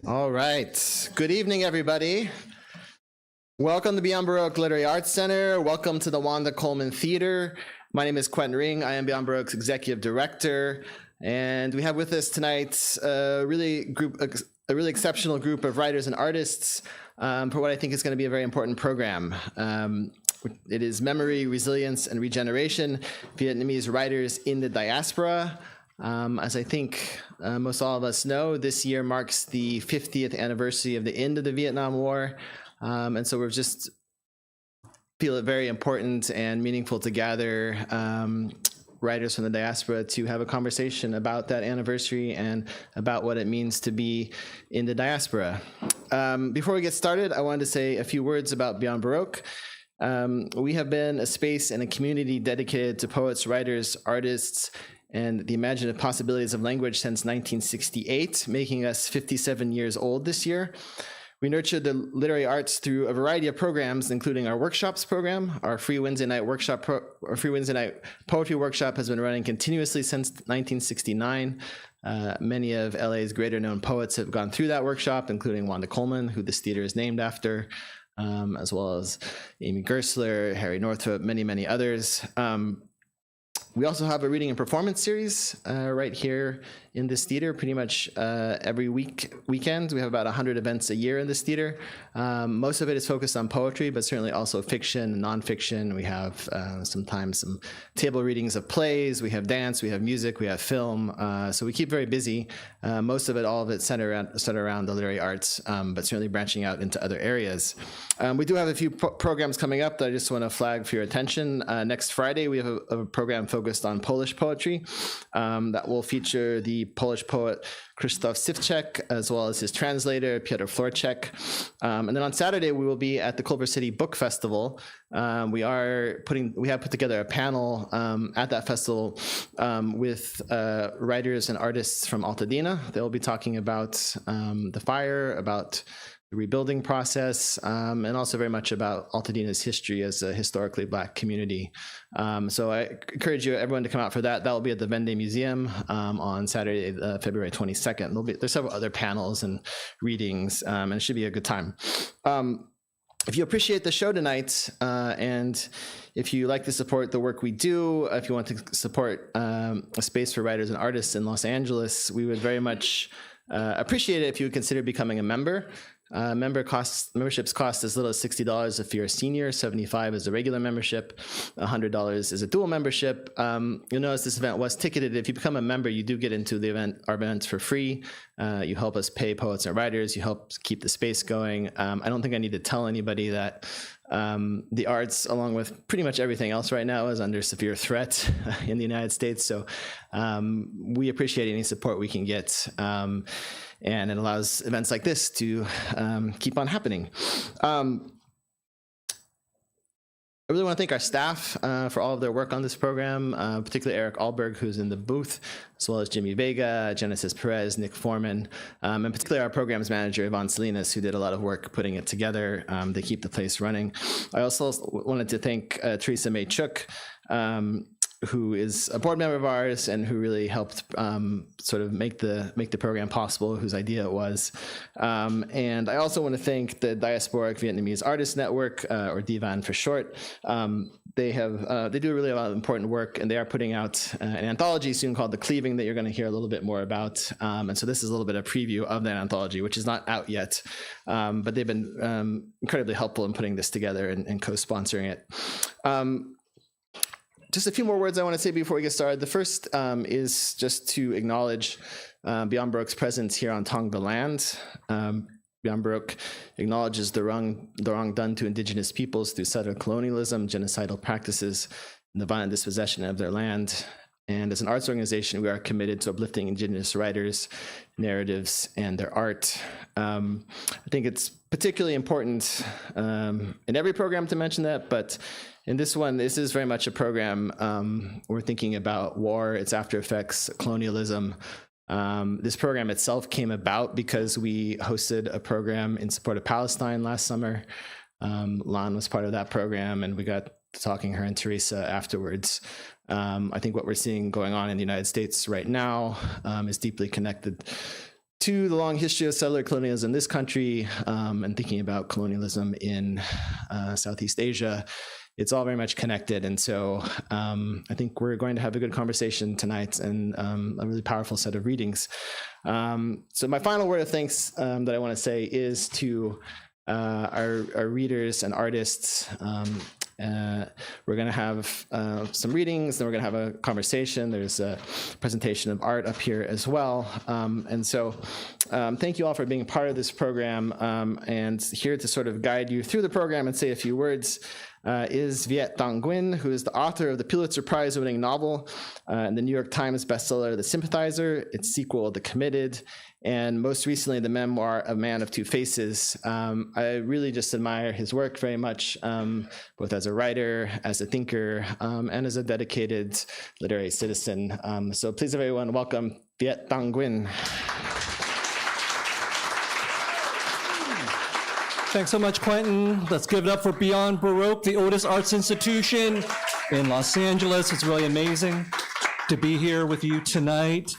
All right. Good evening, everybody. Welcome to Beyond Baroque Literary Arts Center. Welcome to the Wanda Coleman Theater. My name is Quentin Ring. I am Beyond Baroque's Executive Director. And we have with us tonight a really exceptional group of writers and artists for what I think is going to be a very important program. It is Memory, Resilience, and Regeneration, Vietnamese Writers in the Diaspora. As I think most all of us know, this year marks the 50th anniversary of the end of the Vietnam War. And so we're just feel it very important and meaningful to gather writers from the diaspora to have a conversation about that anniversary and about what it means to be in the diaspora. Before we get started, I wanted to say a few words about Beyond Baroque. We have been a space and a community dedicated to poets, writers, artists, and the imaginative possibilities of language since 1968, making us 57 years old this year. We nurture the literary arts through a variety of programs, including our workshops program. Our free Wednesday night poetry workshop has been running continuously since 1969. Many of LA's greater known poets have gone through that workshop, including Wanda Coleman, who this theater is named after, as well as Amy Gersler, Harry Northrop, many, many others. We also have a reading and performance series right here in this theater, pretty much every weekend. We have about 100 events a year in this theater. Most of it is focused on poetry, but certainly also fiction, nonfiction. We have sometimes some table readings of plays. We have dance, we have music, we have film. So we keep very busy. Most of it, all of it centered around the literary arts, but certainly branching out into other areas. We do have a few programs coming up that I just want to flag for your attention. Next Friday, we have a program focused on Polish poetry that will feature the Polish poet Krzysztof Sivczek, as well as his translator, Piotr Florczek. And then on Saturday, we will be at the Culver City Book Festival. We have put together a panel at that festival with writers and artists from Altadena. They'll be talking about the fire, about the rebuilding process, and also very much about Altadena's history as a historically Black community. So I encourage everyone to come out for that. That will be at the Vende Museum on Saturday, February 22nd. There's several other panels and readings, and it should be a good time. If you appreciate the show tonight, and if you like to support the work we do, if you want to support a space for writers and artists in Los Angeles, we would very much appreciate it if you would consider becoming a member. Memberships cost as little as $60 if you're a senior, $75 is a regular membership, $100 is a dual membership. You'll notice this event was ticketed. If you become a member, you do get into our events for free. You help us pay poets and writers. You help keep the space going. I don't think I need to tell anybody that the arts, along with pretty much everything else right now, is under severe threat in the United States. So we appreciate any support we can get. And it allows events like this to keep on happening. I really want to thank our staff for all of their work on this program, particularly Eric Alberg, who's in the booth, as well as Jimmy Vega, Genesis Perez, Nick Foreman, and particularly our programs manager, Yvonne Salinas, who did a lot of work putting it together to keep the place running. I also wanted to thank Teresa May Chook, who is a board member of ours and who really helped sort of make the program possible, whose idea it was. And I also want to thank the Diasporic Vietnamese Artists Network, or DVAN for short. They do really a lot of important work, and they are putting out an anthology soon called The Cleaving that you're going to hear a little bit more about. And so this is a little bit of preview of that anthology, which is not out yet, but they've been incredibly helpful in putting this together and co-sponsoring it. Just a few more words I want to say before we get started. The first is just to acknowledge Beyond Baroque's presence here on Tongva land. Beyond Baroque acknowledges the wrong done to indigenous peoples through settler colonialism, genocidal practices, and the violent dispossession of their land. And as an arts organization, we are committed to uplifting indigenous writers, narratives, and their art. I think it's particularly important in every program to mention that, but in this one, this is very much a program we're thinking about war, its after effects, colonialism. This program itself came about because we hosted a program in support of Palestine last summer. Lan was part of that program, and we got talking her and Teresa afterwards. I think what we're seeing going on in the United States right now is deeply connected to the long history of settler colonialism in this country, and thinking about colonialism in Southeast Asia. It's all very much connected. And so I think we're going to have a good conversation tonight and a really powerful set of readings. So my final word of thanks that I want to say is to our readers and artists. We're going to have some readings, then we're going to have a conversation. There's a presentation of art up here as well. And so thank you all for being a part of this program. And here to sort of guide you through the program and say a few words is Viet Thanh Nguyen, who is the author of the Pulitzer Prize-winning novel and the New York Times bestseller, The Sympathizer, its sequel, The Committed, and most recently, the memoir, A Man of Two Faces. I really just admire his work very much, both as a writer, as a thinker, and as a dedicated literary citizen. So please, everyone, welcome Viet Thanh Nguyen. Thanks so much, Quentin. Let's give it up for Beyond Baroque, the oldest arts institution in Los Angeles. It's really amazing to be here with you tonight.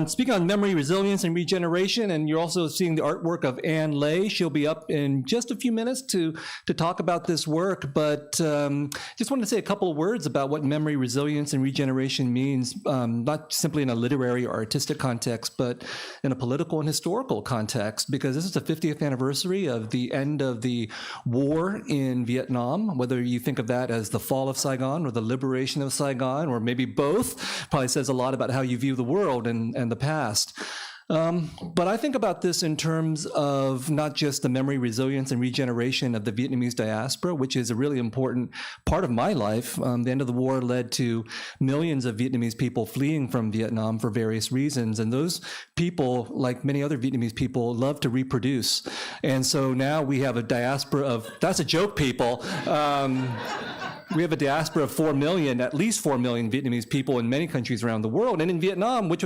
Speaking on memory, resilience, and regeneration, and you're also seeing the artwork of Anne Lay. She'll be up in just a few minutes to talk about this work, but just wanted to say a couple of words about what memory, resilience, and regeneration means, not simply in a literary or artistic context, but in a political and historical context, because this is the 50th anniversary of the end of the war in Vietnam, whether you think of that as the fall of Saigon or the liberation of Saigon, or maybe both. Probably says a lot about how you view the world and the past. But I think about this in terms of not just the memory, resilience, and regeneration of the Vietnamese diaspora, which is a really important part of my life. The end of the war led to millions of Vietnamese people fleeing from Vietnam for various reasons. And those people, like many other Vietnamese people, love to reproduce. And so now we have a diaspora of, that's a joke, people. We have a diaspora of 4 million, at least 4 million Vietnamese people in many countries around the world. And in Vietnam, which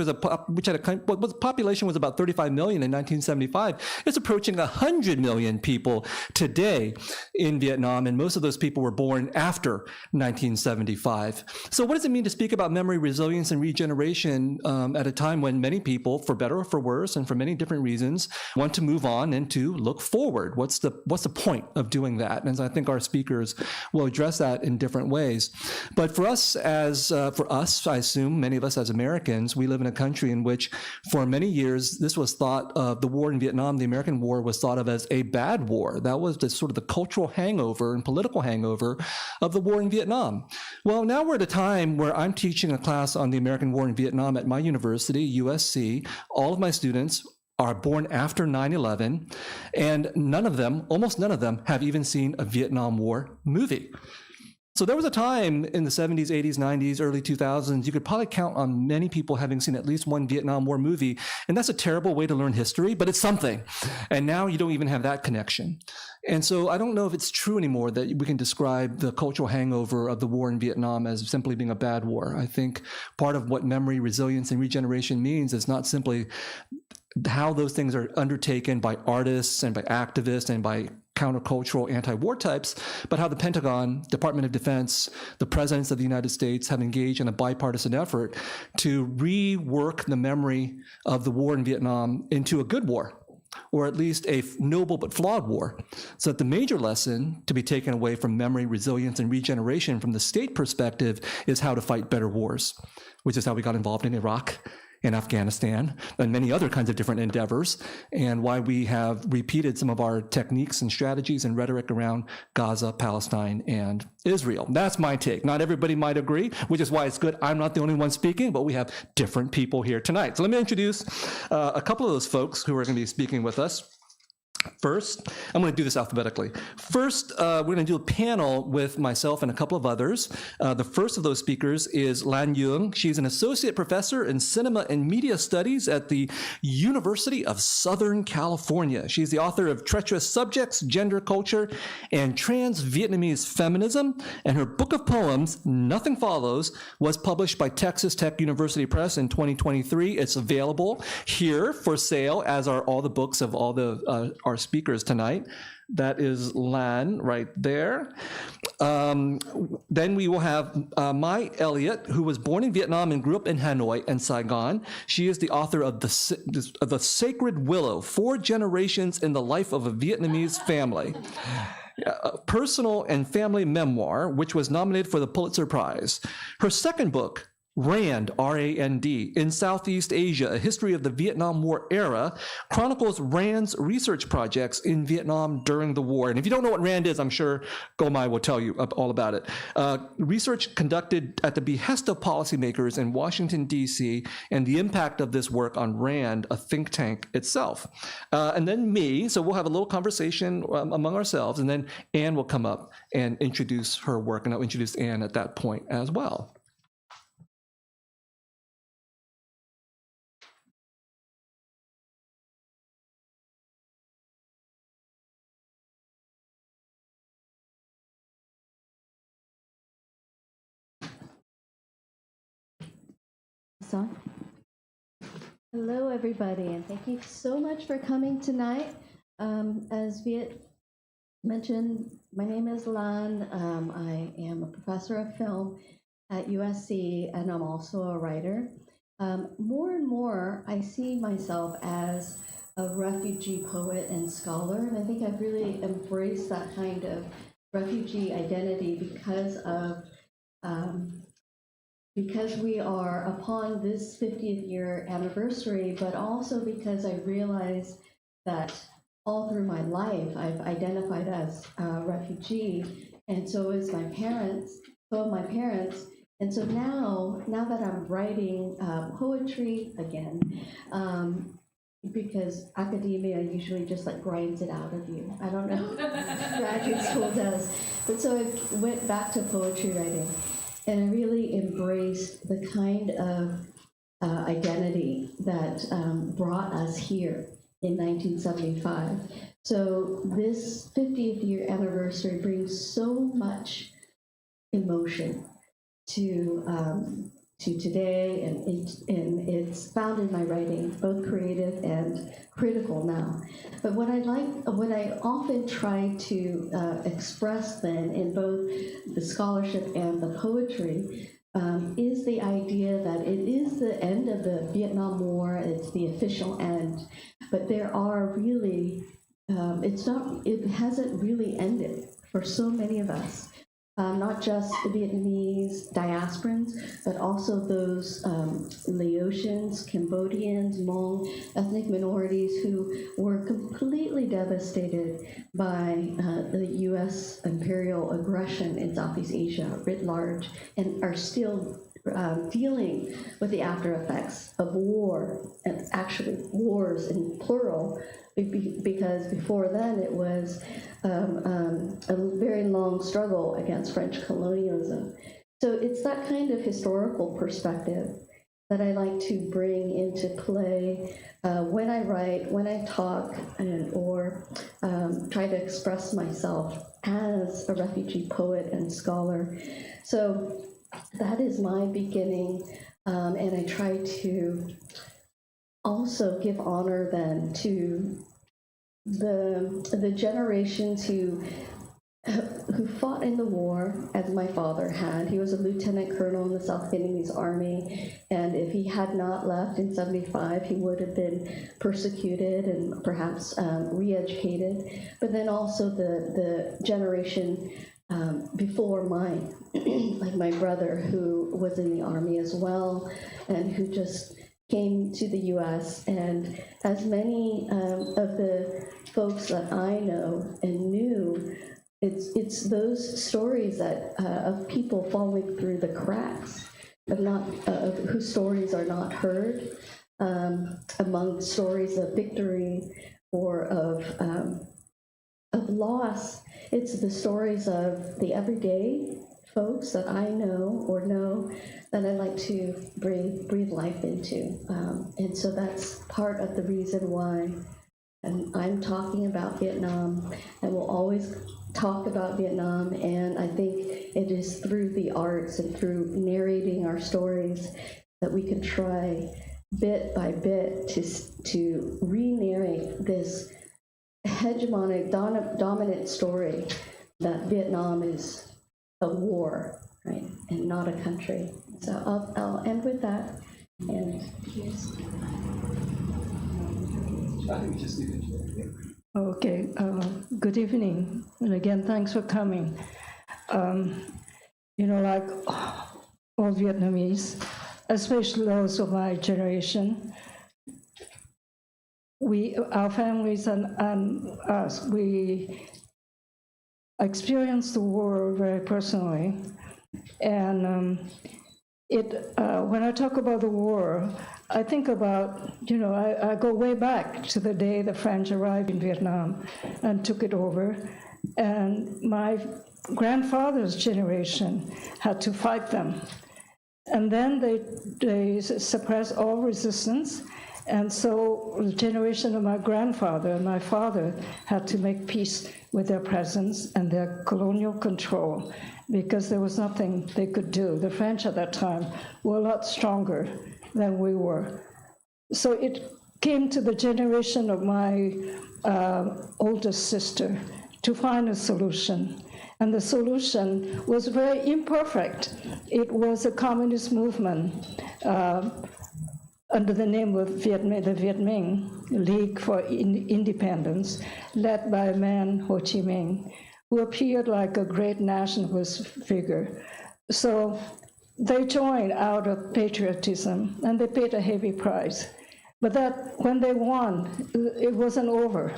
population was about 35 million in 1975, it's approaching 100 million people today in Vietnam. And most of those people were born after 1975. So what does it mean to speak about memory, resilience, and regeneration at a time when many people, for better or for worse, and for many different reasons, want to move on and to look forward? What's the point of doing that? And I think our speakers will address that in different ways. But for us, I assume, many of us as Americans, we live in a country in which for many years, this was thought of, the war in Vietnam, the American war, was thought of as a bad war. That was the sort of the cultural hangover and political hangover of the war in Vietnam. Well, now we're at a time where I'm teaching a class on the American war in Vietnam at my university, USC. All of my students are born after 9/11, and almost none of them, have even seen a Vietnam War movie. So there was a time in the 70s, 80s, 90s, early 2000s, you could probably count on many people having seen at least one Vietnam War movie. And that's a terrible way to learn history, but it's something. And now you don't even have that connection. And so I don't know if it's true anymore that we can describe the cultural hangover of the war in Vietnam as simply being a bad war. I think part of what memory, resilience, and regeneration means is not simply how those things are undertaken by artists and by activists and by countercultural anti-war types, but how the Pentagon, Department of Defense, the presidents of the United States have engaged in a bipartisan effort to rework the memory of the war in Vietnam into a good war, or at least a noble but flawed war. So that the major lesson to be taken away from memory, resilience, and regeneration from the state perspective is how to fight better wars, which is how we got involved in Iraq, in Afghanistan, and many other kinds of different endeavors, and why we have repeated some of our techniques and strategies and rhetoric around Gaza, Palestine, and Israel. That's my take. Not everybody might agree, which is why it's good I'm not the only one speaking, but we have different people here tonight. So let me introduce a couple of those folks who are going to be speaking with us. First, I'm going to do this alphabetically. First, we're going to do a panel with myself and a couple of others. The first of those speakers is Lan Duong. She's an associate professor in cinema and media studies at the University of Southern California. She's the author of Treacherous Subjects, Gender, Culture, and Trans-Vietnamese Feminism. And her book of poems, Nothing Follows, was published by Texas Tech University Press in 2023. It's available here for sale, as are all the books of all the our our speakers tonight. That is Lan right there. Then we will have Mai Elliott, who was born in Vietnam and grew up in Hanoi and Saigon. She is the author of The Sacred Willow, 4 Generations in the Life of a Vietnamese Family. A personal and family memoir, which was nominated for the Pulitzer Prize. Her second book, RAND, R-A-N-D, In Southeast Asia, A History of the Vietnam War Era, chronicles Rand's research projects in Vietnam during the war. And if you don't know what RAND is, I'm sure Gomai will tell you all about it. Research conducted at the behest of policymakers in Washington, D.C., and the impact of this work on RAND, a think tank itself. And then me, so we'll have a little conversation among ourselves, and then Anne will come up and introduce her work, and I'll introduce Anne at that point as well. Hello, everybody, and thank you so much for coming tonight. As Viet mentioned, my name is Lan. I am a professor of film at USC, and I'm also a writer. More and more, I see myself as a refugee poet and scholar, and I think I've really embraced that kind of refugee identity because we are upon this 50th year anniversary, but also because I realized that all through my life, I've identified as a refugee, and so is my parents, and so now that I'm writing poetry again, because academia usually just like grinds it out of you. I don't know, graduate school does, but so I went back to poetry writing. And I really embraced the kind of identity that brought us here in 1975. So this 50th year anniversary brings so much emotion to today, and it's found in my writing, both creative and critical now. But what I often try to express then in both the scholarship and the poetry is the idea that it is the end of the Vietnam War, it's the official end, but there are really, it hasn't really ended for so many of us. Not just the Vietnamese diasporans, but also those Laotians, Cambodians, Hmong, ethnic minorities who were completely devastated by the U.S. imperial aggression in Southeast Asia writ large, and are still dealing with the after effects of war, and actually wars in plural, because before then it was a very long struggle against French colonialism. So it's that kind of historical perspective that I like to bring into play when I write, when I talk, or try to express myself as a refugee poet and scholar. So that is my beginning, and I try to also give honor then to the generations who fought in the war, as my father had. He was a lieutenant colonel in the South Vietnamese Army, and if he had not left in 75, he would have been persecuted and perhaps re-educated. But then also the generation before mine, like my brother, who was in the Army as well, and who just came to the U.S., and as many of the folks that I know and knew, it's those stories that of people falling through the cracks, of whose stories are not heard, among stories of victory or of loss. It's the stories of the everyday folks that I know that I like to breathe life into. And so that's part of the reason why I'm talking about Vietnam, and will always talk about Vietnam. And I think it is through the arts and through narrating our stories that we can try bit by bit to re-narrate this hegemonic, dominant story that Vietnam is a war, right, and not a country. So I'll end with that. And here's. Okay, good evening, and again, thanks for coming. Like all Vietnamese, especially those of my generation, our families and us, we experienced the war very personally. And when I talk about the war, I think about, I go way back to the day the French arrived in Vietnam and took it over. And my grandfather's generation had to fight them. And then they suppressed all resistance. And so the generation of my grandfather and my father had to make peace with their presence and their colonial control, because there was nothing they could do. The French at that time were a lot stronger than we were. So it came to the generation of my oldest sister to find a solution. And the solution was very imperfect. It was a communist movement under the name of the Viet Minh League for Independence, led by a man, Ho Chi Minh, who appeared like a great nationalist figure. So they joined out of patriotism, and they paid a heavy price. But when they won, it wasn't over.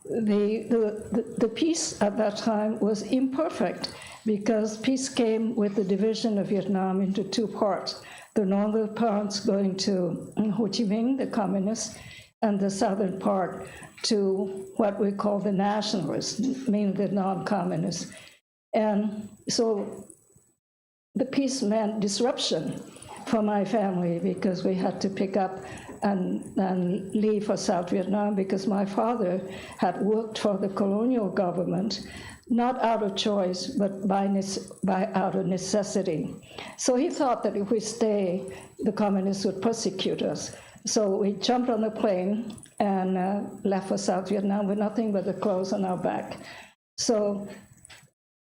The peace at that time was imperfect, because peace came with the division of Vietnam into two parts. The northern parts going to Ho Chi Minh, the communists, and the southern part to what we call the nationalists, mainly the non-communists. And so the peace meant disruption for my family, because we had to pick up and leave for South Vietnam, because my father had worked for the colonial government, not out of choice, but out of necessity. So he thought that if we stay, the communists would persecute us. So we jumped on the plane and left for South Vietnam with nothing but the clothes on our back. So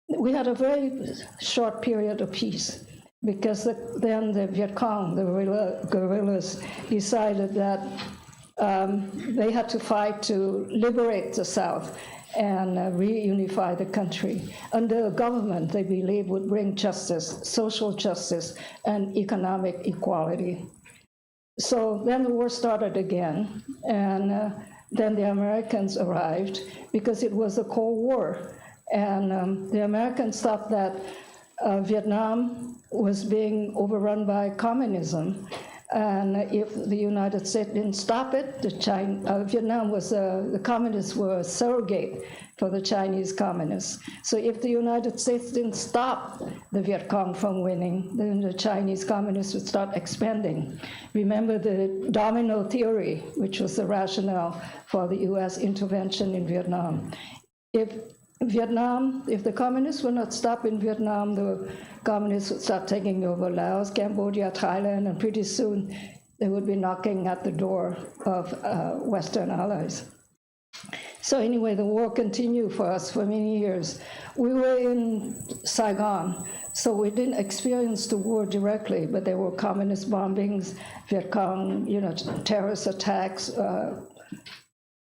we had a very short period of peace, because then the Viet Cong, the guerrillas, decided that they had to fight to liberate the South and reunify the country. Under a government they believed would bring justice, social justice, and economic equality. So then the war started again, and then the Americans arrived, because it was a Cold War. And the Americans thought that Vietnam was being overrun by communism. And if the United States didn't stop it, Vietnam was, the communists were a surrogate for the Chinese communists. So if the United States didn't stop the Viet Cong from winning, then the Chinese communists would start expanding. Remember the domino theory, which was the rationale for the US intervention in Vietnam. If the communists were not stopped in Vietnam, the communists would start taking over Laos, Cambodia, Thailand, and pretty soon they would be knocking at the door of Western allies. So anyway, the war continued for us for many years. We were in Saigon, so we didn't experience the war directly, but there were communist bombings, Viet Cong, terrorist attacks,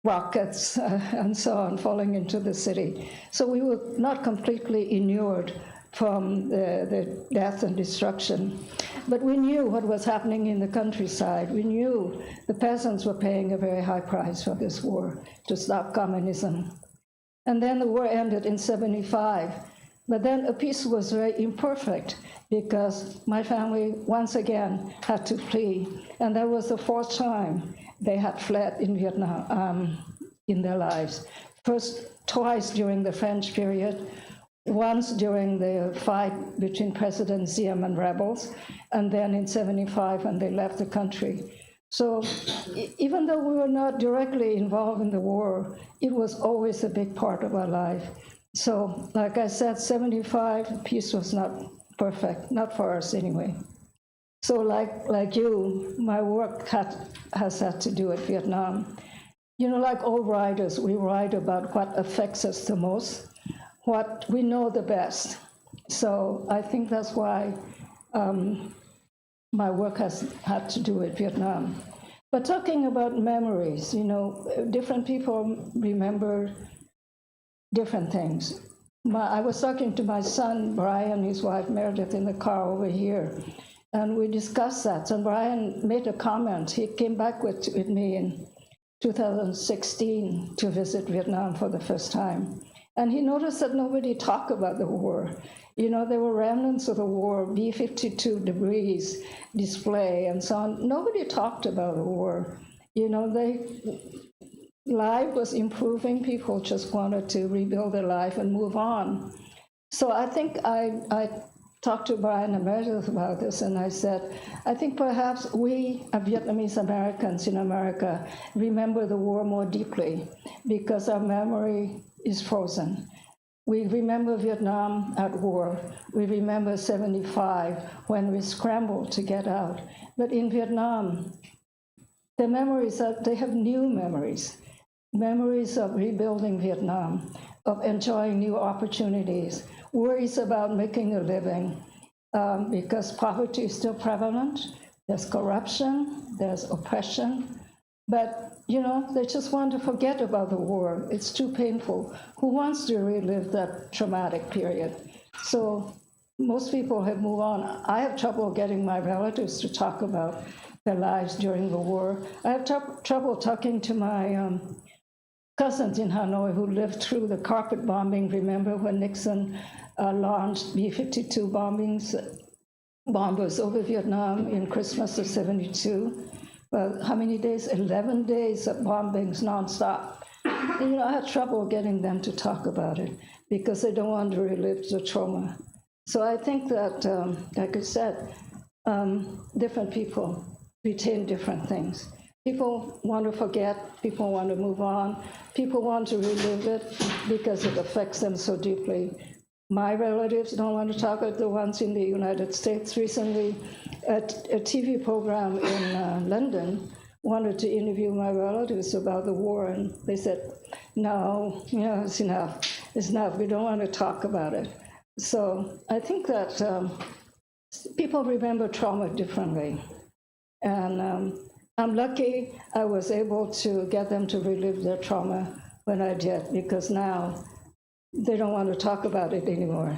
rockets, and so on, falling into the city. So we were not completely inured from the death and destruction. But we knew what was happening in the countryside. We knew the peasants were paying a very high price for this war to stop communism. And then the war ended in 1975. But then a peace was very imperfect, because my family once again had to flee. And that was the fourth time they had fled in Vietnam in their lives. First, twice during the French period, once during the fight between President Diem and rebels, and then in 1975 when they left the country. So even though we were not directly involved in the war, it was always a big part of our life. So like I said, 1975, peace was not perfect, not for us anyway. So like you, my work has had to do with Vietnam. like all writers, we write about what affects us the most, what we know the best. So I think that's why my work has had to do with Vietnam. But talking about memories, different people remember different things. I was talking to my son, Brian, his wife, Meredith, in the car over here, and we discussed that. And Brian made a comment. He came back with me in 2016 to visit Vietnam for the first time. And he noticed that nobody talked about the war. There were remnants of the war, B-52 debris display and so on. Nobody talked about the war. Life was improving. People just wanted to rebuild their life and move on. So I think I talked to Brian and Meredith about this, and I said, I think perhaps we, Vietnamese Americans in America, remember the war more deeply because our memory is frozen. We remember Vietnam at war. We remember 75 when we scrambled to get out. But in Vietnam, the memories they have new memories of rebuilding Vietnam, of enjoying new opportunities, worries about making a living, because poverty is still prevalent. There's corruption, there's oppression, but they just want to forget about the war. It's too painful. Who wants to relive that traumatic period? So most people have moved on. I have trouble getting my relatives to talk about their lives during the war. I have trouble talking to my cousins in Hanoi who lived through the carpet bombing. Remember when Nixon launched B-52 bombers over Vietnam in Christmas of '72? Well, how many days? 11 days of bombings nonstop. I had trouble getting them to talk about it because they don't want to relive the trauma. So I think that, like I said, different people retain different things. People want to forget, people want to move on, people want to relive it because it affects them so deeply. My relatives don't want to talk about the ones in the United States. Recently, a TV program in London wanted to interview my relatives about the war, and they said, no, it's enough. It's enough. We don't want to talk about it. So I think that people remember trauma differently. And I'm lucky I was able to get them to relive their trauma when I did, because now they don't want to talk about it anymore.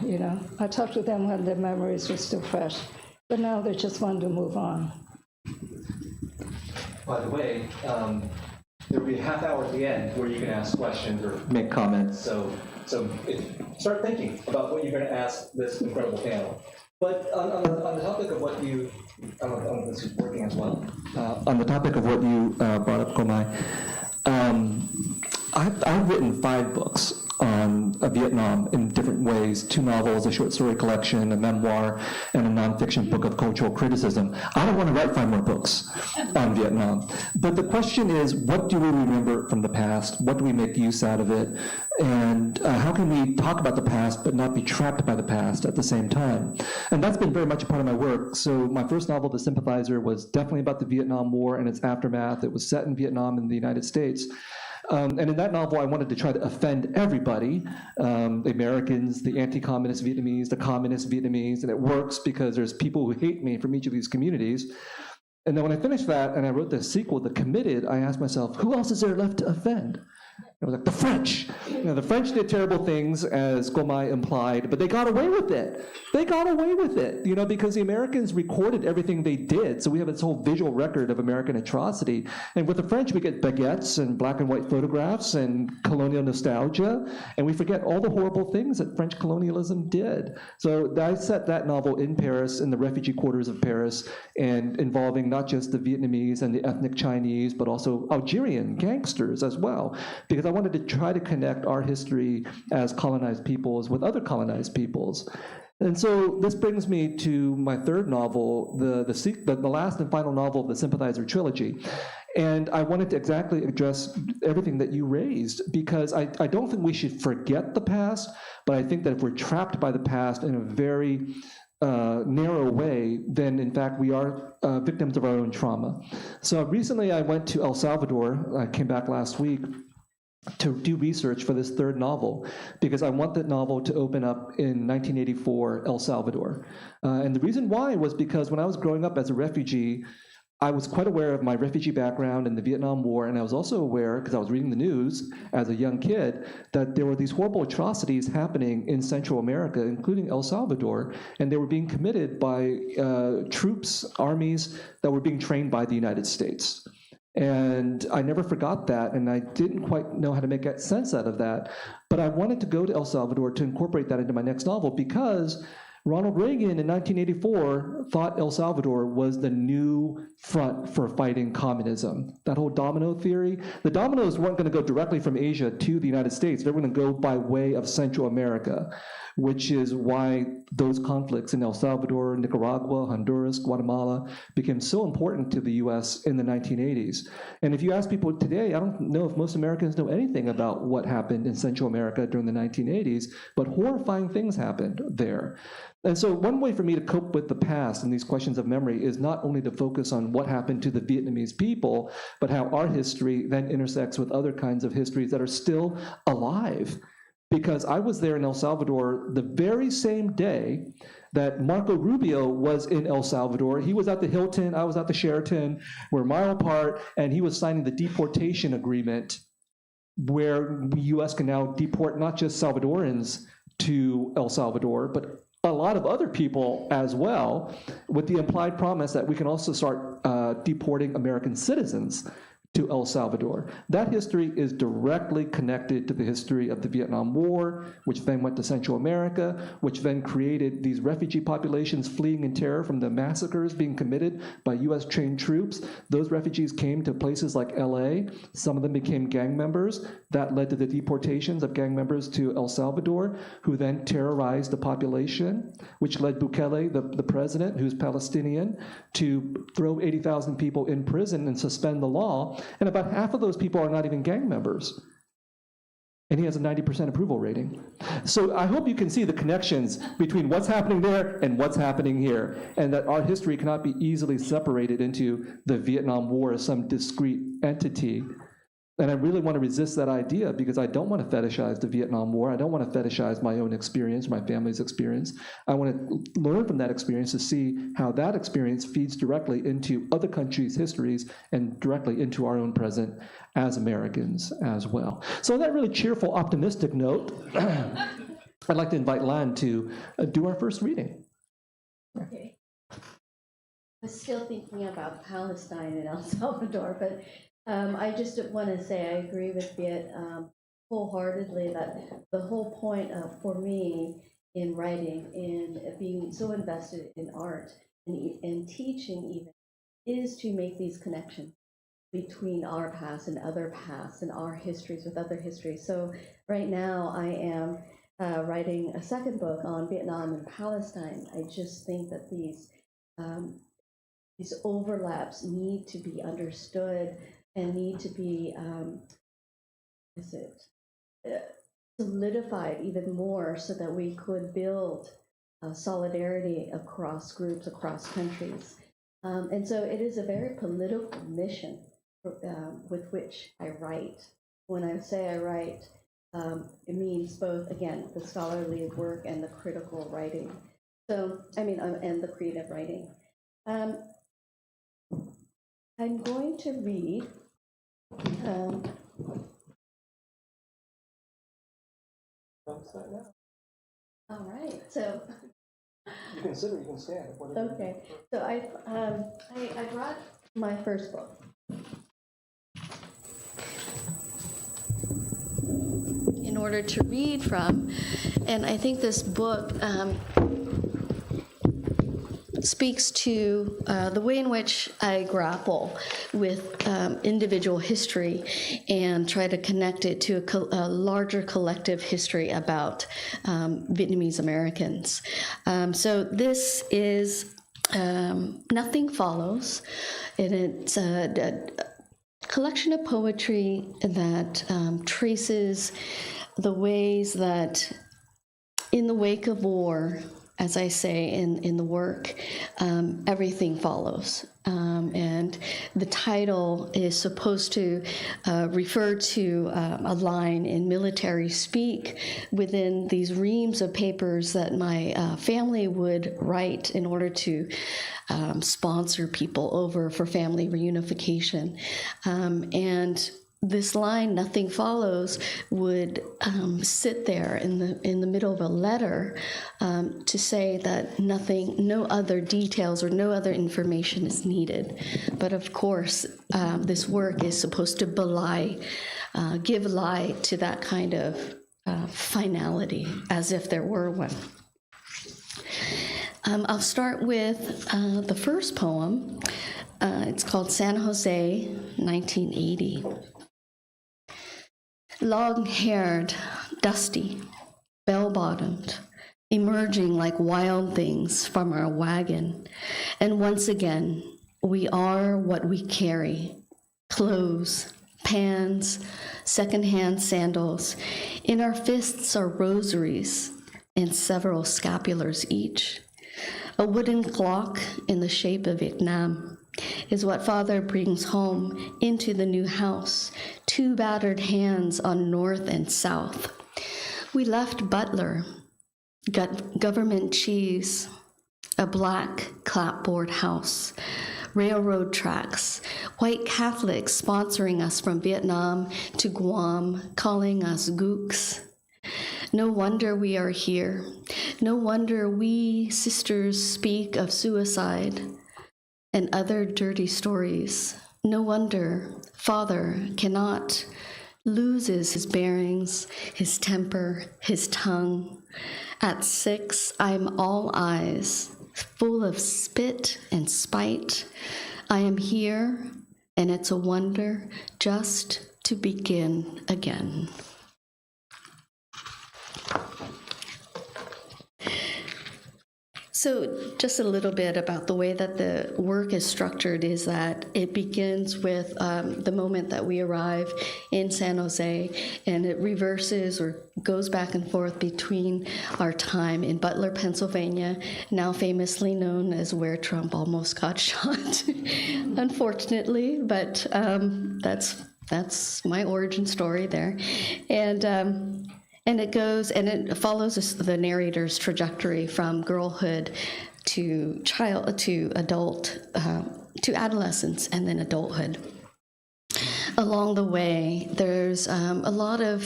I talked to them when their memories were still fresh, but now they just want to move on. By the way, there will be a half hour at the end where you can ask questions or make comments. So start thinking about what you're going to ask this incredible panel. But on the topic of what you, I don't know if this is working as well. On the topic of what you brought up, Komai, I've written 5 books on Vietnam in different ways, 2 novels, a short story collection, a memoir, and a nonfiction book of cultural criticism. I don't want to write 5 more books on Vietnam. But the question is, what do we remember from the past? What do we make use out of it? And how can we talk about the past but not be trapped by the past at the same time? And that's been very much a part of my work. So my first novel, The Sympathizer, was definitely about the Vietnam War and its aftermath. It was set in Vietnam in the United States. And in that novel, I wanted to try to offend everybody, the Americans, the anti-communist Vietnamese, the communist Vietnamese, and it works because there's people who hate me from each of these communities. And then when I finished that and I wrote the sequel, The Committed, I asked myself, who else is there left to offend? I was like, the French. The French did terrible things, as Komai implied, but they got away with it. They got away with it, because the Americans recorded everything they did. So we have this whole visual record of American atrocity. And with the French, we get baguettes and black and white photographs and colonial nostalgia, and we forget all the horrible things that French colonialism did. So I set that novel in Paris, in the refugee quarters of Paris, and involving not just the Vietnamese and the ethnic Chinese, but also Algerian gangsters as well, because I wanted to try to connect our history as colonized peoples with other colonized peoples. And so this brings me to my third novel, the last and final novel of the Sympathizer trilogy. And I wanted to exactly address everything that you raised, because I don't think we should forget the past, but I think that if we're trapped by the past in a very narrow way, then in fact we are victims of our own trauma. So recently I went to El Salvador. I came back last week to do research for this third novel, because I want that novel to open up in 1984 El Salvador. And the reason why was because when I was growing up as a refugee, I was quite aware of my refugee background in the Vietnam War, and I was also aware, because I was reading the news as a young kid, that there were these horrible atrocities happening in Central America, including El Salvador, and they were being committed by troops, armies that were being trained by the United States. And I never forgot that, and I didn't quite know how to make sense out of that. But I wanted to go to El Salvador to incorporate that into my next novel, because Ronald Reagan in 1984 thought El Salvador was the new front for fighting communism. That whole domino theory, the dominoes weren't going to go directly from Asia to the United States. They were going to go by way of Central America, which is why those conflicts in El Salvador, Nicaragua, Honduras, Guatemala became so important to the US in the 1980s. And if you ask people today, I don't know if most Americans know anything about what happened in Central America during the 1980s, but horrifying things happened there. And so one way for me to cope with the past and these questions of memory is not only to focus on what happened to the Vietnamese people, but how our history then intersects with other kinds of histories that are still alive. Because I was there in El Salvador the very same day that Marco Rubio was in El Salvador. He was at the Hilton, I was at the Sheraton. We're a mile apart, and he was signing the deportation agreement where the US can now deport not just Salvadorans to El Salvador, but a lot of other people as well, with the implied promise that we can also start deporting American citizens to El Salvador. That history is directly connected to the history of the Vietnam War, which then went to Central America, which then created these refugee populations fleeing in terror from the massacres being committed by US trained troops. Those refugees came to places like LA. Some of them became gang members. That led to the deportations of gang members to El Salvador, who then terrorized the population, which led Bukele, the president, who's Palestinian, to throw 80,000 people in prison and suspend the law. And about half of those people are not even gang members. And he has a 90% approval rating. So I hope you can see the connections between what's happening there and what's happening here, and that our history cannot be easily separated into the Vietnam War as some discrete entity. And I really want to resist that idea, because I don't want to fetishize the Vietnam War. I don't want to fetishize my own experience, my family's experience. I want to learn from that experience to see how that experience feeds directly into other countries' histories and directly into our own present as Americans as well. So on that really cheerful, optimistic note, I'd like to invite Lan to do our first reading. Okay. I was still thinking about Palestine and El Salvador, but I just want to say I agree with Viet wholeheartedly that the whole point for me in writing and being so invested in art and teaching even is to make these connections between our past and other pasts and our histories with other histories. So right now I am writing a second book on Vietnam and Palestine. I just think that these overlaps need to be understood and need to be solidified even more, so that we could build solidarity across groups, across countries. And so it is a very political mission with which I write. When I say I write, it means both, again, the scholarly work and the critical writing. So, and the creative writing. I'm going to read all right, so You can sit or you can stand. okay, so I brought my first book. In order to read from, and I think this book speaks to the way in which I grapple with individual history and try to connect it to a larger collective history about Vietnamese Americans. So this is Nothing Follows, and it's a collection of poetry that traces the ways that in the wake of war, as I say in the work, everything follows. And the title is supposed to refer to a line in military speak within these reams of papers that my family would write in order to sponsor people over for family reunification. And this line, "nothing follows," would sit there in the middle of a letter to say that no other details or no other information is needed. But of course, this work is supposed to give lie to that kind of finality, as if there were one. I'll start with the first poem. It's called San Jose, 1980. Long-haired, dusty, bell-bottomed, emerging like wild things from our wagon. And once again, we are what we carry: clothes, pans, secondhand sandals. In our fists are rosaries and several scapulars each. A wooden clock in the shape of Vietnam is what Father brings home into the new house, 2 battered hands on north and south. We left Butler, government cheese, a black clapboard house, railroad tracks, white Catholics sponsoring us from Vietnam to Guam, calling us gooks. No wonder we are here. No wonder we sisters speak of suicide and other dirty stories. No wonder Father cannot loses his bearings, his temper, his tongue. At 6, I'm all eyes, full of spit and spite. I am here, and it's a wonder just to begin again. So just a little bit about the way that the work is structured is that it begins with the moment that we arrive in San Jose, and it reverses or goes back and forth between our time in Butler, Pennsylvania, now famously known as where Trump almost got shot, unfortunately, but that's my origin story there. And it goes, and it follows the narrator's trajectory from girlhood to adult, to adolescence, and then adulthood. Along the way, there's a lot of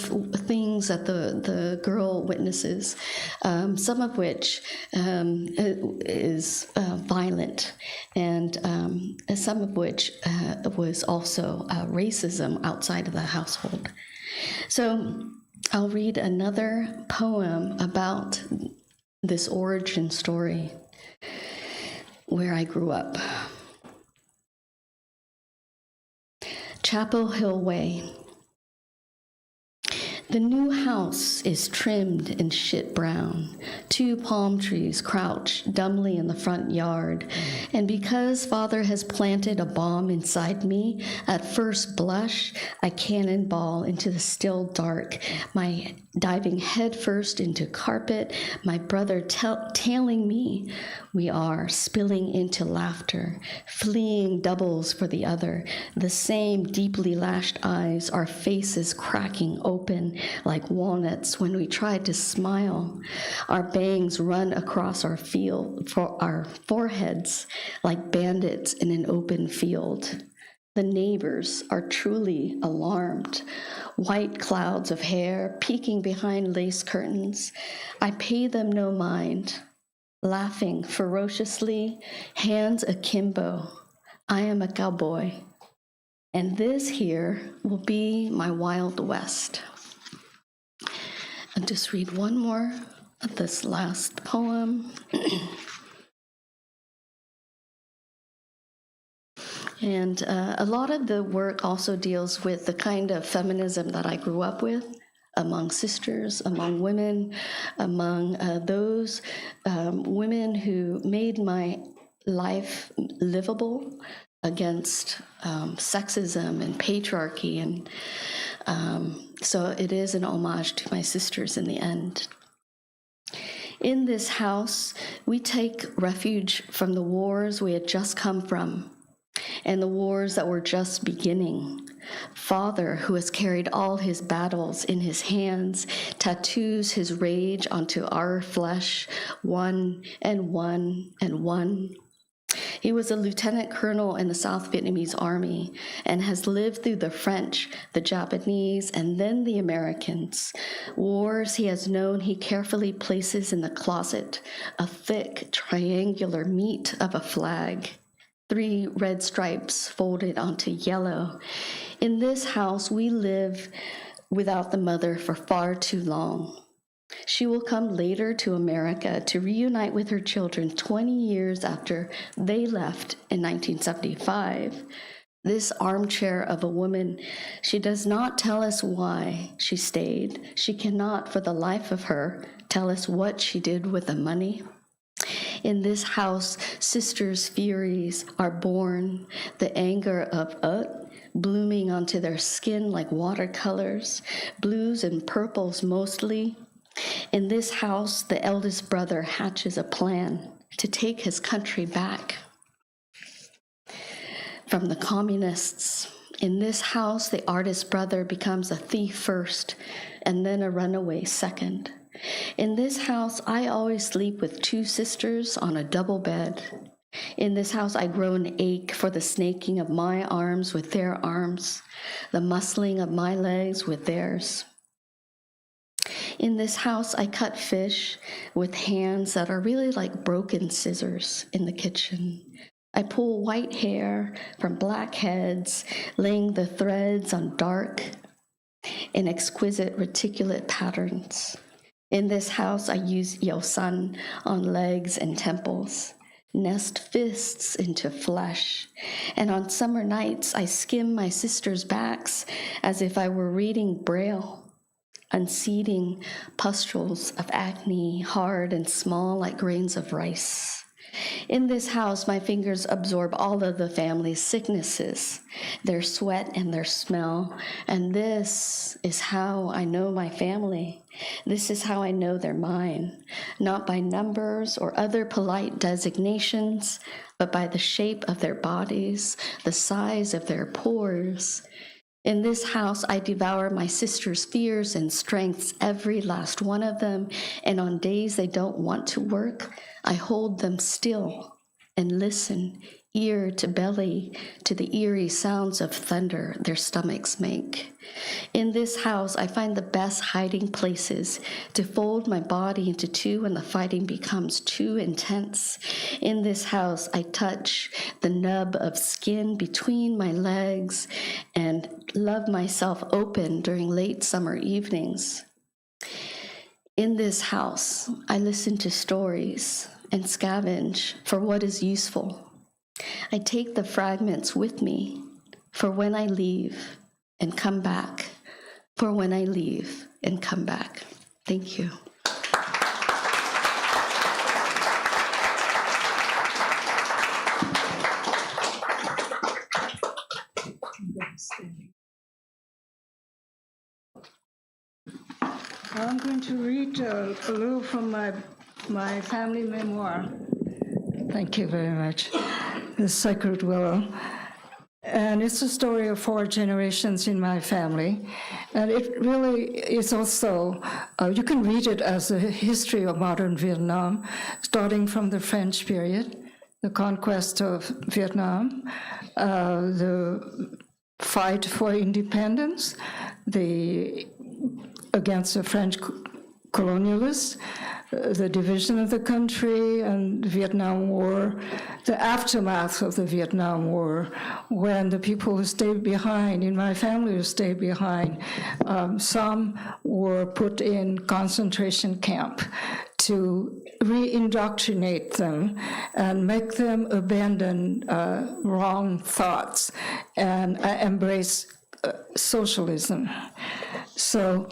things that the girl witnesses, some of which is violent, and some of which was also racism outside of the household. So I'll read another poem about this origin story, where I grew up. Chapel Hill Way. The new house is trimmed in shit brown. 2 palm trees crouch dumbly in the front yard. And because Father has planted a bomb inside me, at first blush, I cannonball into the still dark, my diving headfirst into carpet, my brother tailing me. We are spilling into laughter, fleeing doubles for the other, the same deeply lashed eyes, our faces cracking open like walnuts when we try to smile. Our bangs run across our foreheads like bandits in an open field. The neighbors are truly alarmed. White clouds of hair peeking behind lace curtains. I pay them no mind. Laughing ferociously, hands akimbo. I am a cowboy. And this here will be my Wild West. I'll just read one more of this last poem. And a lot of the work also deals with the kind of feminism that I grew up with among sisters, among women, among those women who made my life livable against sexism and patriarchy. And so it is an homage to my sisters in the end. In this house, we take refuge from the wars we had just come from and the wars that were just beginning. Father, who has carried all his battles in his hands, tattoos his rage onto our flesh, one and one and one. He was a lieutenant colonel in the South Vietnamese Army and has lived through the French, the Japanese, and then the Americans. Wars he has known he carefully places in the closet, a thick, triangular meat of a flag. 3 red stripes folded onto yellow. In this house, we live without the mother for far too long. She will come later to America to reunite with her children 20 years after they left in 1975. This armchair of a woman, she does not tell us why she stayed. She cannot, for the life of her, tell us what she did with the money. In this house, sisters' furies are born, the anger of blooming onto their skin like watercolors, blues and purples mostly. In this house, the eldest brother hatches a plan to take his country back from the communists. In this house, the artist brother becomes a thief first and then a runaway second. In this house, I always sleep with 2 sisters on a double bed. In this house, I grow an ache for the snaking of my arms with their arms, the muscling of my legs with theirs. In this house, I cut fish with hands that are really like broken scissors in the kitchen. I pull white hair from black heads, laying the threads on dark in exquisite reticulate patterns. In this house, I use yosan on legs and temples, nest fists into flesh, and on summer nights, I skim my sisters' backs as if I were reading Braille, unseating pustules of acne, hard and small like grains of rice. In this house, my fingers absorb all of the family's sicknesses, their sweat and their smell, and this is how I know my family. This is how I know they're mine, not by numbers or other polite designations, but by the shape of their bodies, the size of their pores. In this house, I devour my sister's fears and strengths, every last one of them, and on days they don't want to work, I hold them still and listen, ear to belly, to the eerie sounds of thunder their stomachs make. In this house, I find the best hiding places to fold my body into 2 when the fighting becomes too intense. In this house, I touch the nub of skin between my legs and love myself open during late summer evenings. In this house, I listen to stories and scavenge for what is useful. I take the fragments with me for when I leave and come back, for when I leave and come back. Thank you. I'm going to read a little from my family memoir. Thank you very much. The Sacred Willow. And it's a story of 4 generations in my family. And it really is also, you can read it as a history of modern Vietnam, starting from the French period, the conquest of Vietnam, the fight for independence, against the French colonialists, the division of the country and the Vietnam War, the aftermath of the Vietnam War, when the people who stayed behind, in my family who stayed behind, some were put in concentration camp to re-indoctrinate them and make them abandon wrong thoughts and embrace socialism. So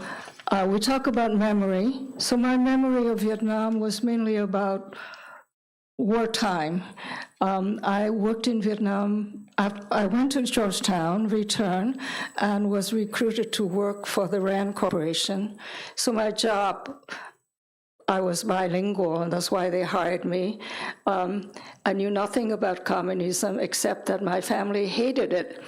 we talk about memory. So my memory of Vietnam was mainly about wartime. I worked in Vietnam. I went to Georgetown, returned, and was recruited to work for the RAND Corporation. So my job I was bilingual, and that's why they hired me. I knew nothing about communism except that my family hated it.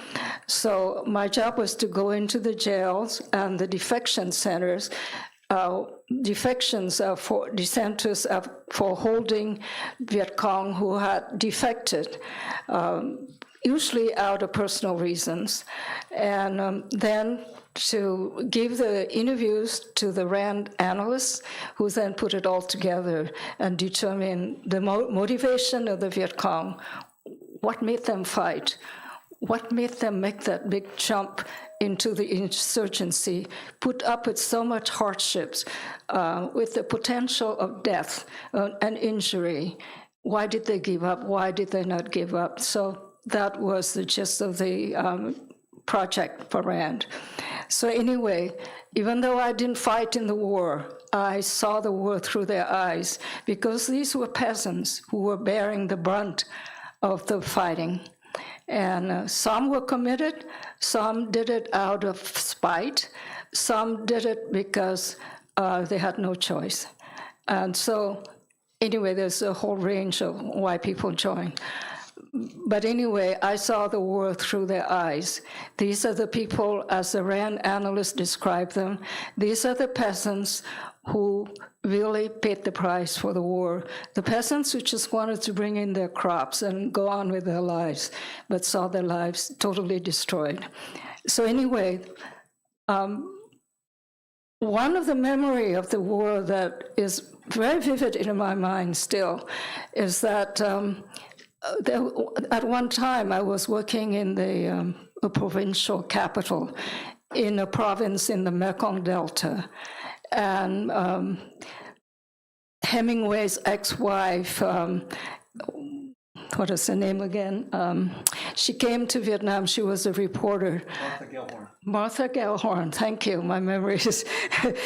So my job was to go into the jails and the defection centers. Defections for dissenters for holding Viet Cong who had defected, usually out of personal reasons, and then to give the interviews to the RAND analysts, who then put it all together and determine the motivation of the Viet Cong, what made them fight, what made them make that big jump into the insurgency, put up with so much hardships, with the potential of death and injury. Why did they give up? Why did they not give up? So that was the gist of the project for RAND. So anyway, even though I didn't fight in the war, I saw the war through their eyes, because these were peasants who were bearing the brunt of the fighting. And some were committed, some did it out of spite, some did it because they had no choice. And so, anyway, there's a whole range of why people join. But anyway, I saw the war through their eyes. These are the people, as the RAND analysts describe them, these are the peasants who really paid the price for the war. The peasants who just wanted to bring in their crops and go on with their lives, but saw their lives totally destroyed. So anyway, one of the memory of the war that is very vivid in my mind still is that at one time I was working in the a provincial capital in a province in the Mekong Delta. And Hemingway's ex-wife, what is her name again? She came to Vietnam. She was a reporter. Martha Gellhorn, thank you. My memory is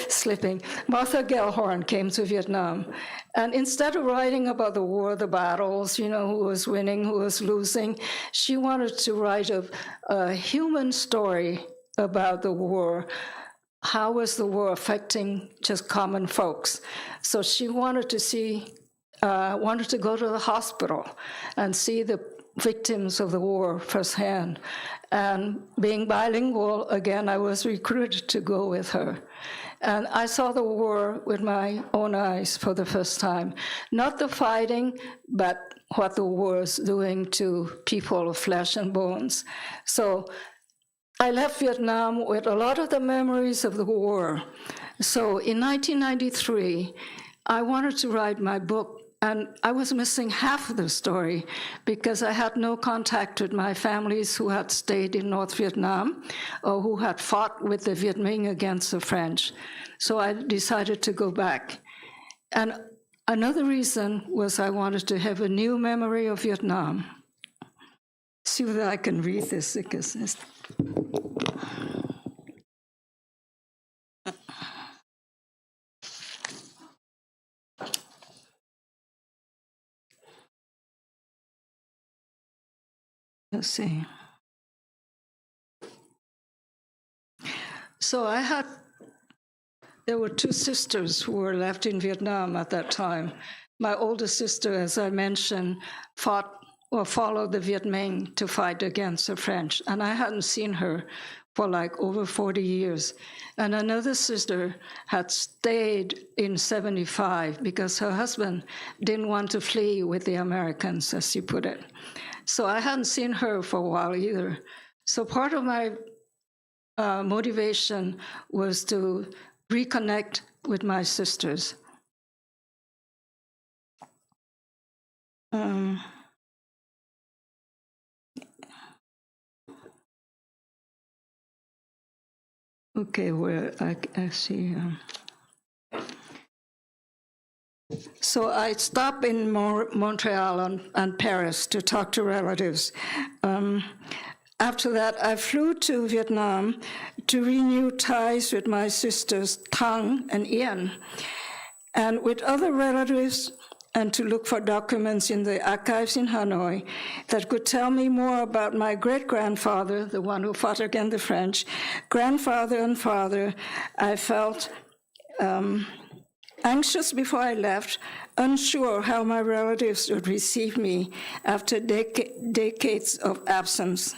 slipping. Martha Gellhorn came to Vietnam. And instead of writing about the war, the battles, you know, who was winning, who was losing, she wanted to write a human story about the war. How was the war affecting just common folks? So she wanted to go to the hospital and see the victims of the war firsthand. And being bilingual, again, I was recruited to go with her. And I saw the war with my own eyes for the first time. Not the fighting, but what the war was doing to people of flesh and bones. So I left Vietnam with a lot of the memories of the war. So in 1993, I wanted to write my book, and I was missing half of the story because I had no contact with my families who had stayed in North Vietnam or who had fought with the Viet Minh against the French. So I decided to go back. And another reason was I wanted to have a new memory of Vietnam. See whether I can read this because it's... Let's see. So there were two sisters who were left in Vietnam at that time. My older sister, as I mentioned, followed the Viet Minh to fight against the French, and I hadn't seen her for like over 40 years. And another sister had stayed in 1975 because her husband didn't want to flee with the Americans, as she put it. So I hadn't seen her for a while either. So part of my motivation was to reconnect with my sisters. Okay, where I see. So I stopped in Montreal and Paris to talk to relatives. After that, I flew to Vietnam to renew ties with my sisters Thanh and Nguyen, and with other relatives, and to look for documents in the archives in Hanoi that could tell me more about my great-grandfather, the one who fought against the French, grandfather and father. I felt Anxious before I left, unsure how my relatives would receive me after decades of absence.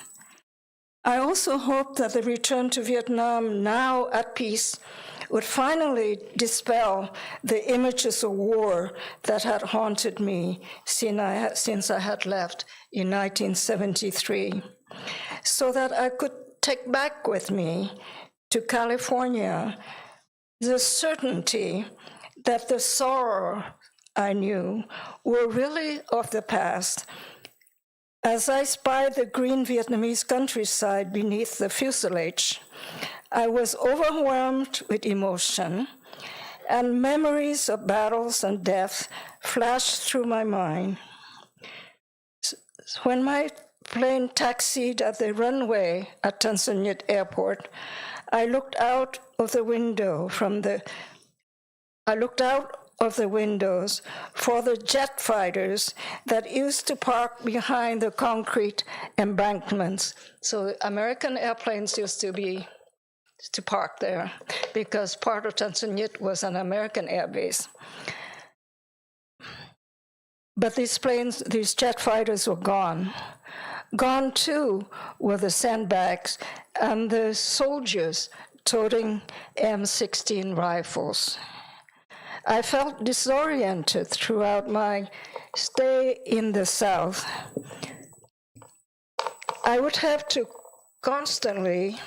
I also hoped that the return to Vietnam, now at peace, would finally dispel the images of war that had haunted me since I had left in 1973, so that I could take back with me to California the certainty that the sorrow I knew were really of the past. As I spied the green Vietnamese countryside beneath the fuselage, I was overwhelmed with emotion, and memories of battles and death flashed through my mind. When my plane taxied at the runway at Tan Son Nhut Airport, I looked out of the windows for the jet fighters that used to park behind the concrete embankments. So American airplanes used to park there because part of Tan Son Nhut was an American air base. But these jet fighters were gone. Gone too were the sandbags and the soldiers toting M16 rifles. I felt disoriented throughout my stay in the South. I would have to constantly,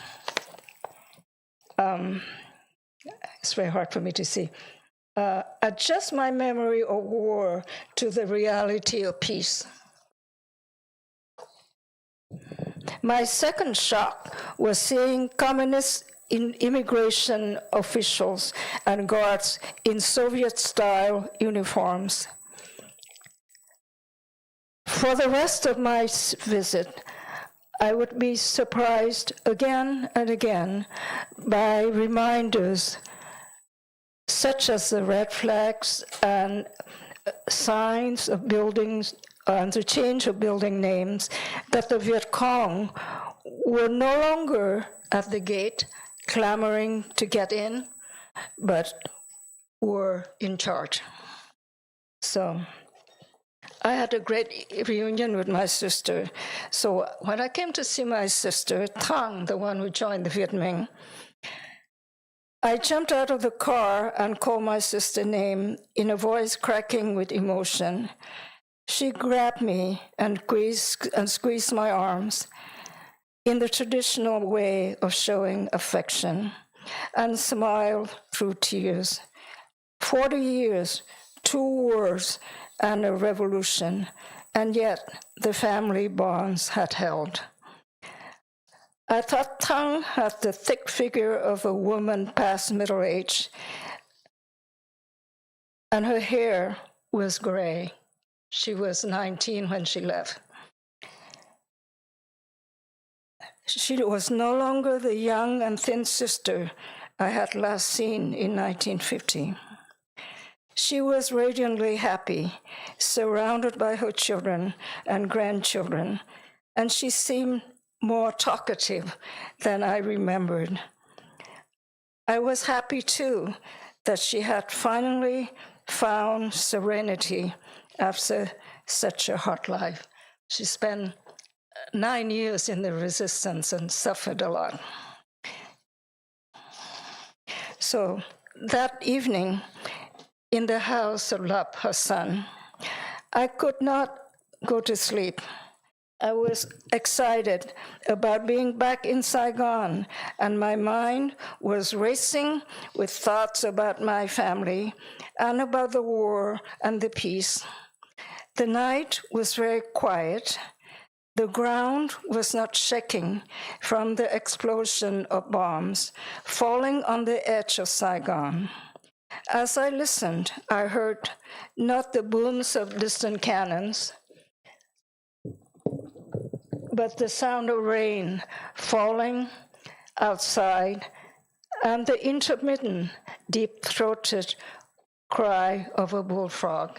it's very hard for me to see, adjust my memory of war to the reality of peace. My second shock was seeing communist immigration officials and guards in Soviet-style uniforms. For the rest of my visit, I would be surprised again and again by reminders such as the red flags and signs of buildings and the change of building names, that the Viet Cong were no longer at the gate clamoring to get in, but were in charge. So I had a great reunion with my sister. So when I came to see my sister, Thang, the one who joined the Viet Minh, I jumped out of the car and called my sister's name in a voice cracking with emotion. She grabbed me and squeezed my arms in the traditional way of showing affection, and smiled through tears. 40 years, 2 wars, and a revolution, and yet the family bonds had held. I thought Thang had the thick figure of a woman past middle age, and her hair was gray. She was 19 when she left. She was no longer the young and thin sister I had last seen in 1950. She was radiantly happy, surrounded by her children and grandchildren, and she seemed more talkative than I remembered. I was happy, too, that she had finally found serenity after such a hard life. She spent 9 years in the resistance and suffered a lot. So that evening, in the house of Lap, her son, I could not go to sleep. I was excited about being back in Saigon, and my mind was racing with thoughts about my family and about the war and the peace. The night was very quiet. The ground was not shaking from the explosion of bombs falling on the edge of Saigon. As I listened, I heard not the booms of distant cannons, but the sound of rain falling outside and the intermittent, deep-throated cry of a bullfrog.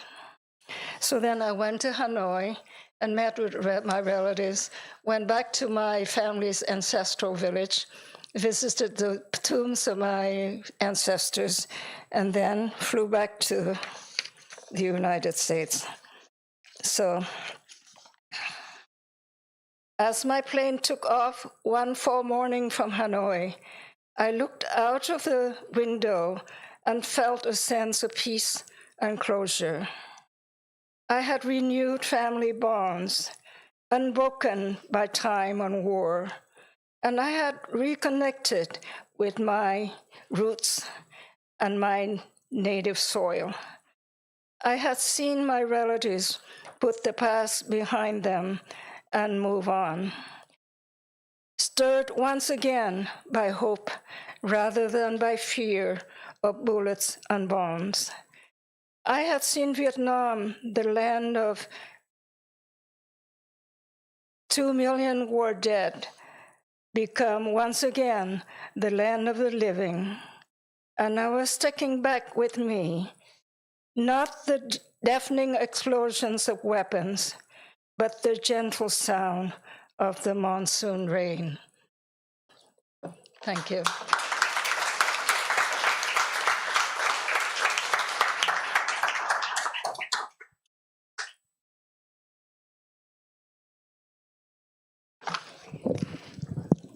So then I went to Hanoi and met with my relatives, went back to my family's ancestral village, visited the tombs of my ancestors, and then flew back to the United States. So, as my plane took off one fall morning from Hanoi, I looked out of the window and felt a sense of peace and closure. I had renewed family bonds, unbroken by time and war, and I had reconnected with my roots and my native soil. I had seen my relatives put the past behind them and move on, stirred once again by hope rather than by fear of bullets and bombs. I had seen Vietnam, the land of 2 million war dead, become once again the land of the living. And I was taking back with me not the deafening explosions of weapons, but the gentle sound of the monsoon rain. Thank you.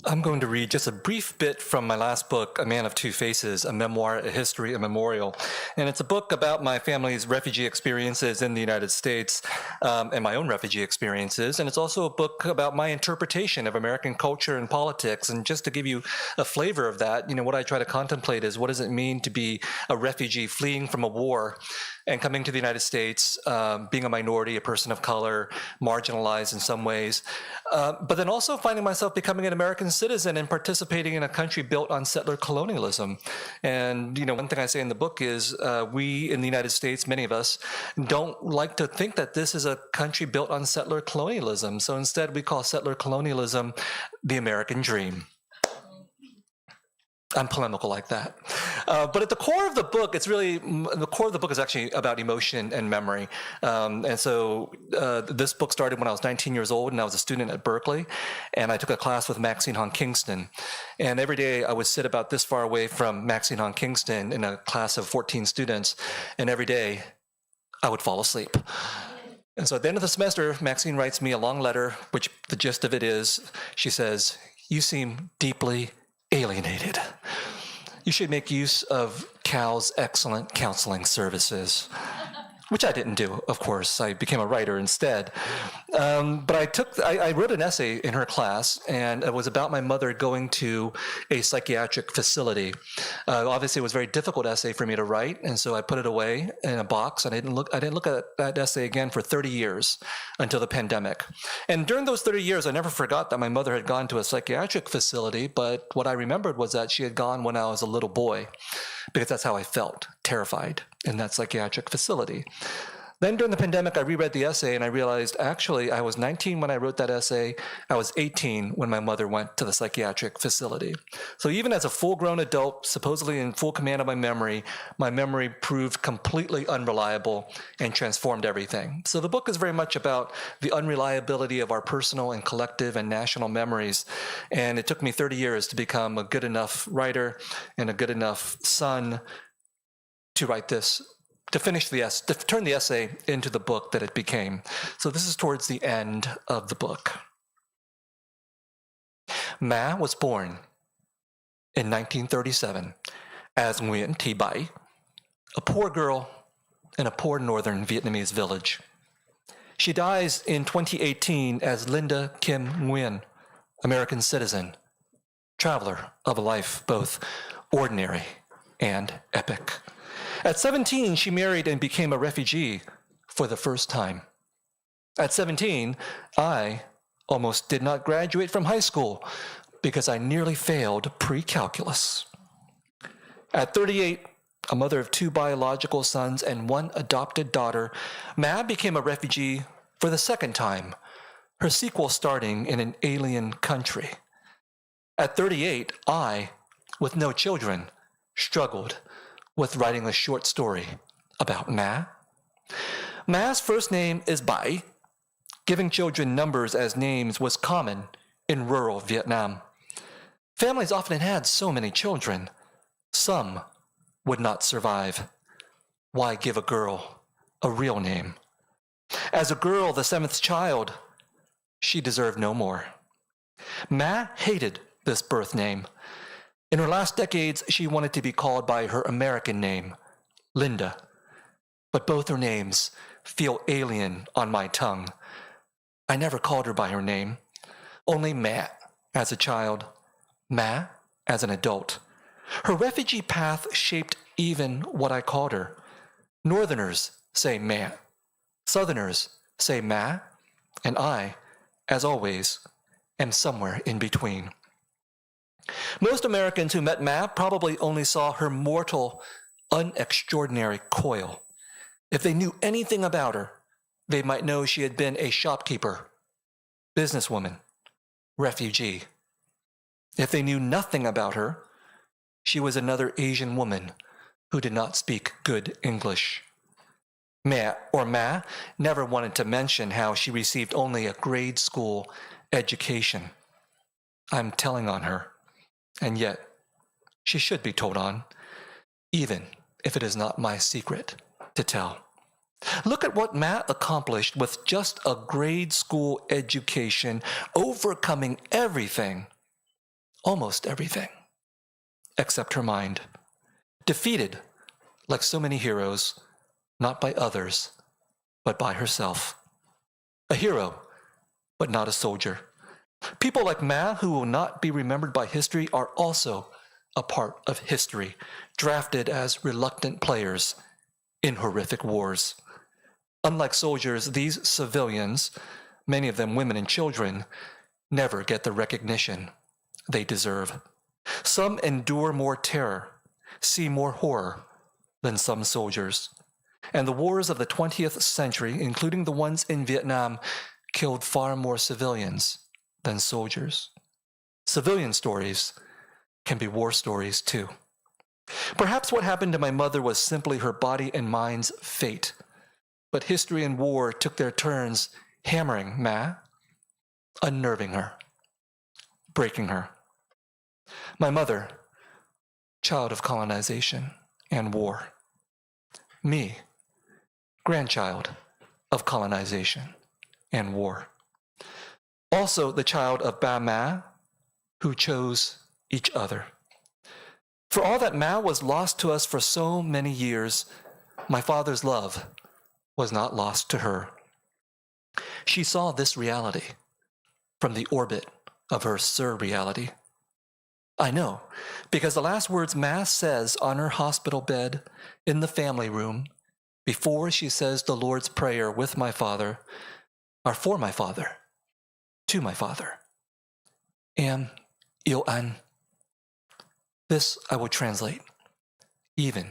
I'm going to read just a brief bit from my last book, A Man of Two Faces, a memoir, a history, a memorial. And it's a book about my family's refugee experiences in the United States and my own refugee experiences. And it's also a book about my interpretation of American culture and politics. And just to give you a flavor of that, what I try to contemplate is what does it mean to be a refugee fleeing from a war and coming to the United States, being a minority, a person of color, marginalized in some ways, but then also finding myself becoming an American citizen and participating in a country built on settler colonialism. And, one thing I say in the book is we in the United States, many of us, don't like to think that this is a country built on settler colonialism. So instead we call settler colonialism the American dream. I'm polemical like that. But at the core of the book, the core of the book is actually about emotion and memory. And so this book started when I was 19 years old and I was a student at Berkeley. And I took a class with Maxine Hong Kingston. And every day I would sit about this far away from Maxine Hong Kingston in a class of 14 students. And every day I would fall asleep. And so at the end of the semester, Maxine writes me a long letter, which the gist of it is, she says, "You seem deeply alienated. You should make use of Cal's excellent counseling services," which I didn't do, of course. I became a writer instead. But I wrote an essay in her class, and it was about my mother going to a psychiatric facility. Obviously, it was a very difficult essay for me to write, and so I put it away in a box, and I didn't look at that essay again for 30 years until the pandemic. And during those 30 years, I never forgot that my mother had gone to a psychiatric facility, but what I remembered was that she had gone when I was a little boy, because that's how I felt, terrified in that psychiatric facility. Then during the pandemic, I reread the essay and I realized actually I was 19 when I wrote that essay. I was 18 when my mother went to the psychiatric facility. So even as a full-grown adult, supposedly in full command of my memory proved completely unreliable and transformed everything. So the book is very much about the unreliability of our personal and collective and national memories. And it took me 30 years to become a good enough writer and a good enough son to write this, to turn the essay into the book that it became. So this is towards the end of the book. Ma was born in 1937 as Nguyen Thi Bai, a poor girl in a poor northern Vietnamese village. She dies in 2018 as Linda Kim Nguyen, American citizen, traveler of a life both ordinary and epic. At 17, she married and became a refugee for the first time. At 17, I almost did not graduate from high school because I nearly failed pre-calculus. At 38, a mother of 2 biological sons and 1 adopted daughter, Ma became a refugee for the second time, her sequel starting in an alien country. At 38, I, with no children, struggled with writing a short story about Ma. Ma's first name is Bai. Giving children numbers as names was common in rural Vietnam. Families often had so many children. Some would not survive. Why give a girl a real name? As a girl, the seventh child, she deserved no more. Ma hated this birth name. In her last decades, she wanted to be called by her American name, Linda. But both her names feel alien on my tongue. I never called her by her name, only Ma as a child, Ma as an adult. Her refugee path shaped even what I called her. Northerners say Ma, Southerners say Ma, and I, as always, am somewhere in between. Most Americans who met Ma probably only saw her mortal, unextraordinary coil. If they knew anything about her, they might know she had been a shopkeeper, businesswoman, refugee. If they knew nothing about her, she was another Asian woman who did not speak good English. Ma never wanted to mention how she received only a grade school education. I'm telling on her, and yet she should be told on, even if it is not my secret to tell. Look at what Ma accomplished with just a grade school education, overcoming everything, almost everything, except her mind. Defeated, like so many heroes, not by others, but by herself. A hero, but not a soldier. People like Ma, who will not be remembered by history, are also a part of history, drafted as reluctant players in horrific wars. Unlike soldiers, these civilians, many of them women and children, never get the recognition they deserve. Some endure more terror, see more horror than some soldiers. And the wars of the 20th century, including the ones in Vietnam, killed far more civilians than soldiers. Civilian stories can be war stories too. Perhaps what happened to my mother was simply her body and mind's fate. But history and war took their turns hammering Ma, unnerving her, breaking her. My mother, child of colonization and war. Me, grandchild of colonization and war. Also the child of Ba Ma, who chose each other. For all that Ma was lost to us for so many years, my father's love was not lost to her. She saw this reality from the orbit of her surreality. I know, because the last words Ma says on her hospital bed in the family room, before she says the Lord's Prayer with my father, are for my father, to my father. Am yêu anh. This I will translate, even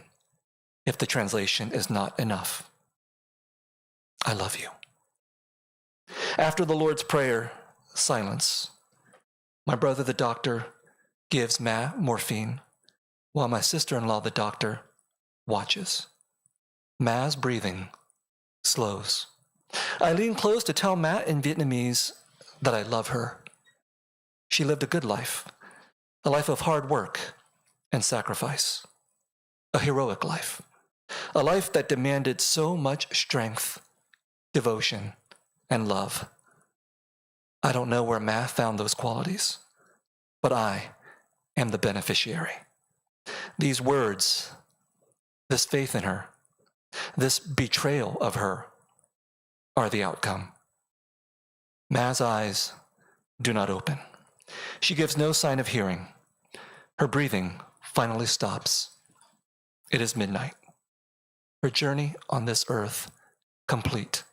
if the translation is not enough. I love you. After the Lord's Prayer, silence. My brother, the doctor, gives Ma morphine, while my sister-in-law, the doctor, watches. Ma's breathing slows. I lean close to tell Ma in Vietnamese that I love her. She lived a good life, a life of hard work and sacrifice, a heroic life, a life that demanded so much strength, devotion, and love. I don't know where Ma found those qualities, but I am the beneficiary. These words, this faith in her, this betrayal of her, are the outcome. Ma's eyes do not open. She gives no sign of hearing. Her breathing finally stops. It is midnight. Her journey on this earth complete.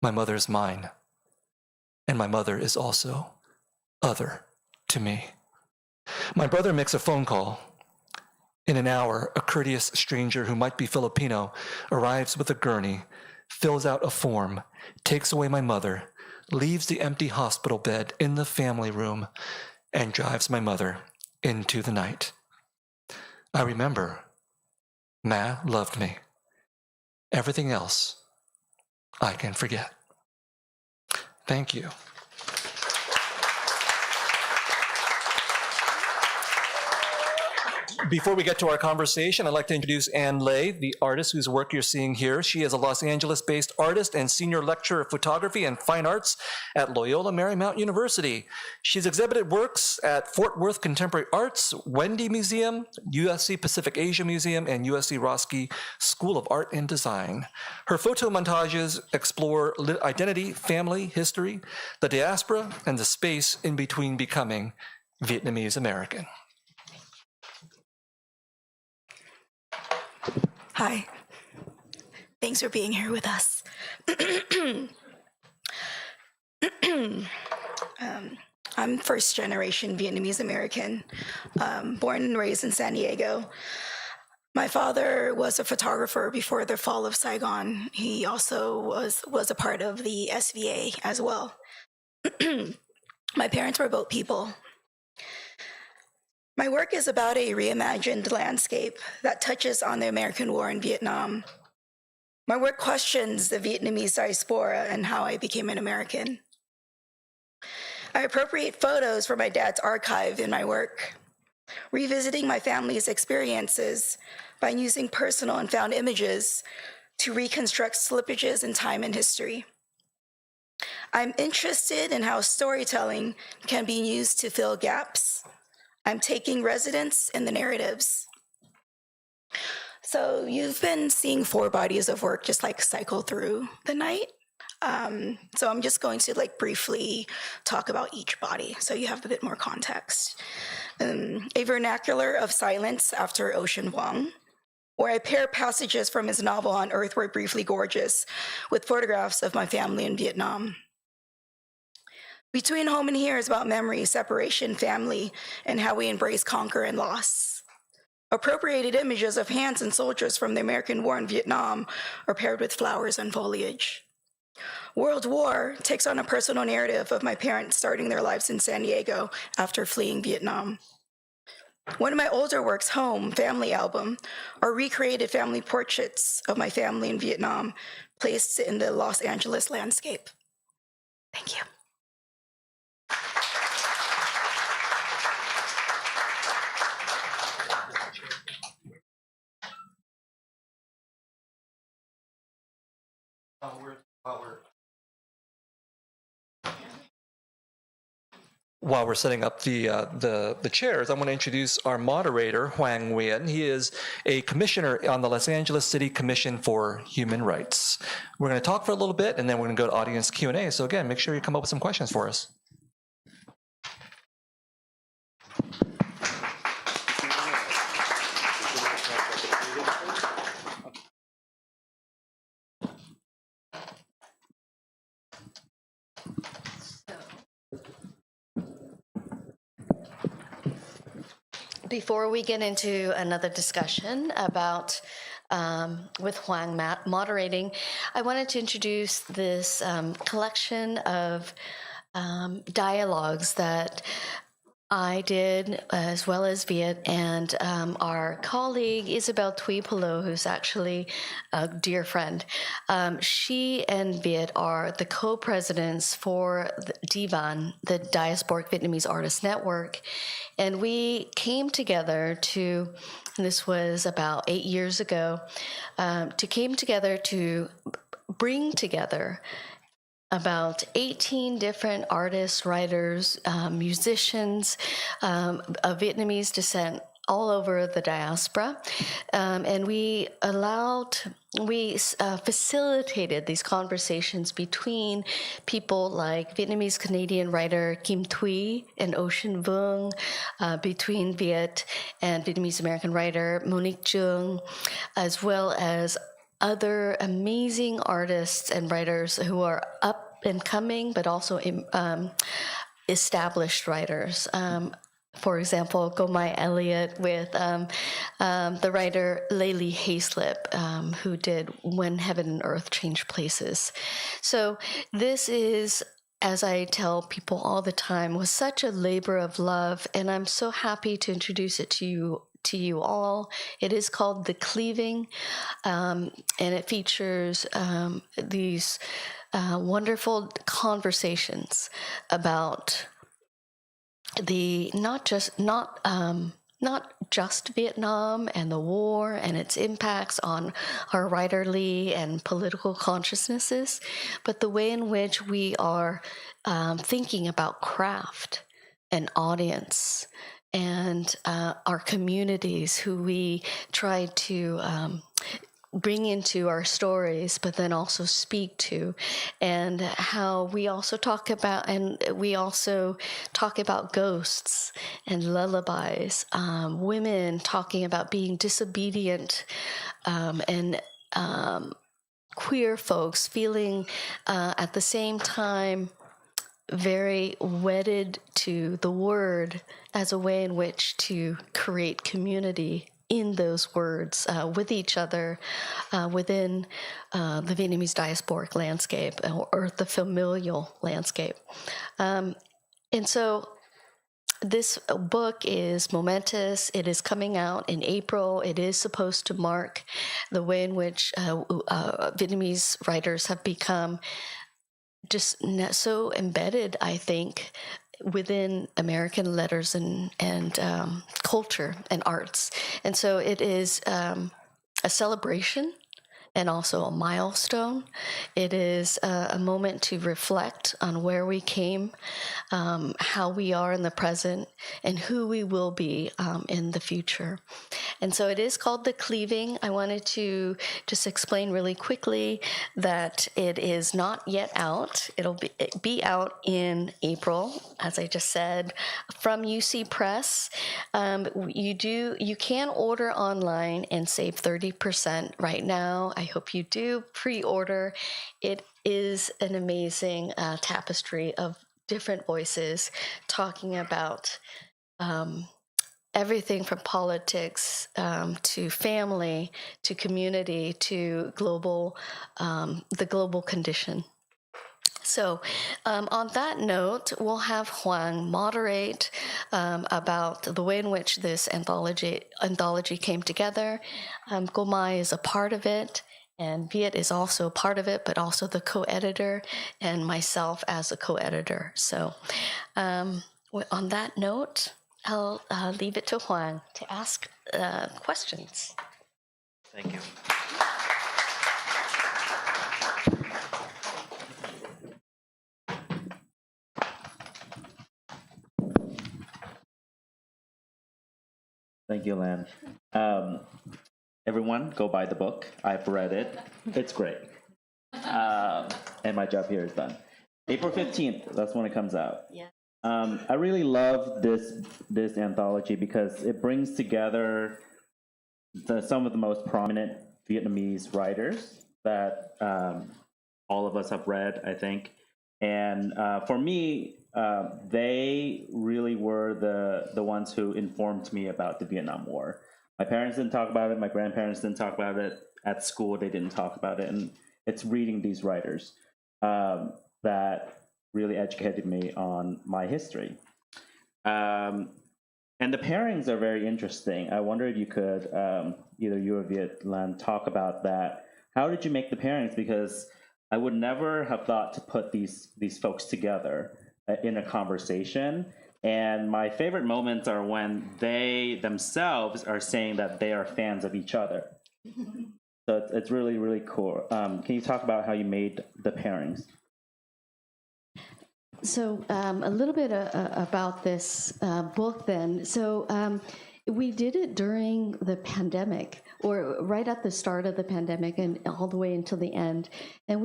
My mother is mine, and my mother is also other to me. My brother makes a phone call. In an hour, a courteous stranger who might be Filipino arrives with a gurney, fills out a form, takes away my mother, leaves the empty hospital bed in the family room, and drives my mother into the night. I remember Ma loved me. Everything else I can forget. Thank you. Before we get to our conversation, I'd like to introduce Anne Lay, the artist whose work you're seeing here. She is a Los Angeles-based artist and senior lecturer of photography and fine arts at Loyola Marymount University. She's exhibited works at Fort Worth Contemporary Arts, Wendy Museum, USC Pacific Asia Museum, and USC Roski School of Art and Design. Her photo montages explore identity, family, history, the diaspora, and the space in between becoming Vietnamese American. Hi. Thanks for being here with us. I'm first generation Vietnamese American, born and raised in San Diego. My father was a photographer before the fall of Saigon. He also was a part of the SVA as well. My parents were boat people. My work is about a reimagined landscape that touches on the American War in Vietnam. My work questions the Vietnamese diaspora and how I became an American. I appropriate photos from my dad's archive in my work, revisiting my family's experiences by using personal and found images to reconstruct slippages in time and history. I'm interested in how storytelling can be used to fill gaps. I'm taking residence in the narratives. So you've been seeing 4 bodies of work just like cycle through the night. So I'm just going to briefly talk about each body so you have a bit more context. A vernacular of silence after Ocean Vuong, where I pair passages from his novel On Earth We're Briefly Gorgeous with photographs of my family in Vietnam. Between Home and Here is about memory, separation, family, and how we embrace, conquer, and loss. Appropriated images of hands and soldiers from the American War in Vietnam are paired with flowers and foliage. World War takes on a personal narrative of my parents starting their lives in San Diego after fleeing Vietnam. One of my older works, Home, Family Album, are recreated family portraits of my family in Vietnam, placed in the Los Angeles landscape. Thank you. While we're setting up the chairs, I want to introduce our moderator, Hoang Nguyen. He is a commissioner on the Los Angeles City Commission for Human Rights. We're going to talk for a little bit, and then we're going to go to audience Q&A. So again, make sure you come up with some questions for us. Before we get into another discussion about with Hoang moderating, I wanted to introduce this collection of dialogues that I did, as well as Viet, and our colleague Isabel Thuy-Polo, who's actually a dear friend. She and Viet are the co-presidents for the DVAN, the Diasporic Vietnamese Artists Network. And we came together to, and this was about 8 years ago, to bring together about 18 different artists, writers, musicians of Vietnamese descent all over the diaspora. And we facilitated these conversations between people like Vietnamese Canadian writer Kim Thuy and Ocean Vuong, between Viet and Vietnamese American writer Monique Chung, as well as other amazing artists and writers who are up and coming, but also established writers. For example, go Mai Elliott with the writer Layli Haislip, who did When Heaven and Earth Change Places. So this is, as I tell people all the time, was such a labor of love, and I'm so happy to introduce it to you all. It is called The Cleaving, and it features these wonderful conversations about the not not just Vietnam and the war and its impacts on our writerly and political consciousnesses, but the way in which we are thinking about craft and audience and our communities who we try to bring into our stories, but then also speak to, and how we also talk about ghosts and lullabies, women talking about being disobedient, and queer folks feeling at the same time very wedded to the word as a way in which to create community in those words with each other within the Vietnamese diasporic landscape or the familial landscape. And so this book is momentous. It is coming out in April. It is supposed to mark the way in which Vietnamese writers have become just so embedded, I think, within American letters and culture and arts. And so it is a celebration and also a milestone. It is a moment to reflect on where we came, how we are in the present, and who we will be in the future. And so it is called The Cleaving. I wanted to just explain really quickly that it is not yet out. It'll be out in April, as I just said, from UC Press. You can order online and save 30% right now. I hope you do pre-order. It is an amazing tapestry of different voices talking about everything from politics to family to community to the global condition. So on that note, we'll have Hoang moderate about the way in which this anthology came together. Cô Mai is a part of it, and Viet is also a part of it, but also the co-editor, and myself as a co-editor. So on that note, I'll leave it to Hoang to ask questions. Thank you. Thank you, Lan. Everyone, go buy the book. I've read it. It's great. And my job here is done. April 15th, that's when it comes out. Yeah. I really love this anthology because it brings together some of the most prominent Vietnamese writers that all of us have read, I think. And for me, they really were the ones who informed me about the Vietnam War. My parents didn't talk about it. My grandparents didn't talk about it. At school, they didn't talk about it. And it's reading these writers that really educated me on my history. And the pairings are very interesting. I wonder if you could, either you or Viet, Lan, talk about that. How did you make the pairings? Because I would never have thought to put these folks together in a conversation. And my favorite moments are when they themselves are saying that they are fans of each other. So it's really, really cool. Can you talk about how you made the pairings? So a little bit about this book then. So we did it during the pandemic, or right at the start of the pandemic and all the way until the end. And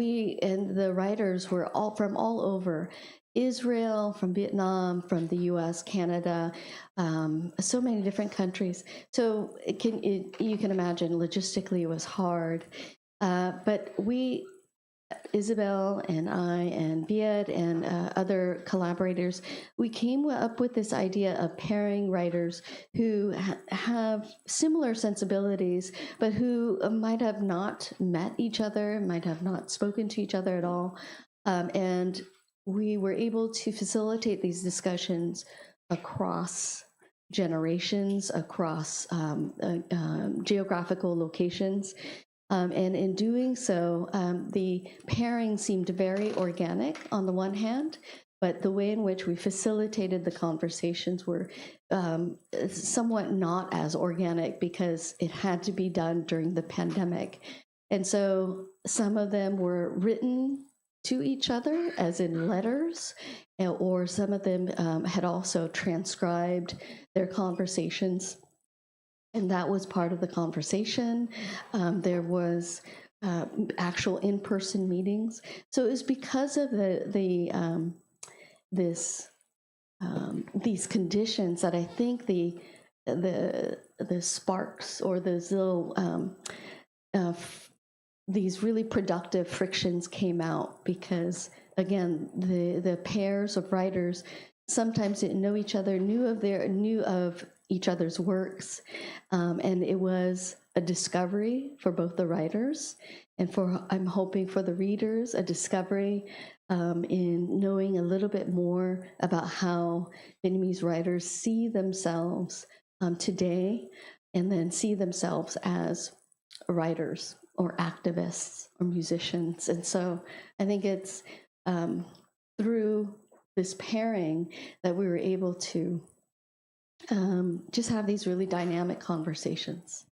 the writers were all from all over. Israel, from Vietnam, from the US, Canada, so many different countries. So you can imagine logistically it was hard. But Isabel and I and Viet and other collaborators, we came up with this idea of pairing writers who have similar sensibilities, but who might have not met each other, might have not spoken to each other at all. And we were able to facilitate these discussions across generations, across geographical locations. And in doing so, the pairing seemed very organic on the one hand, but the way in which we facilitated the conversations were somewhat not as organic because it had to be done during the pandemic. And so some of them were written to each other, as in letters, or some of them had also transcribed their conversations. And that was part of the conversation. There was actual in-person meetings. So it was because of these conditions that I think the sparks or those little these really productive frictions came out, because again, the pairs of writers sometimes didn't know each other, knew of each other's works, and it was a discovery for both the writers and I'm hoping for the readers, a discovery in knowing a little bit more about how Vietnamese writers see themselves today, and then see themselves as writers or activists or musicians. And so I think it's through this pairing that we were able to just have these really dynamic conversations.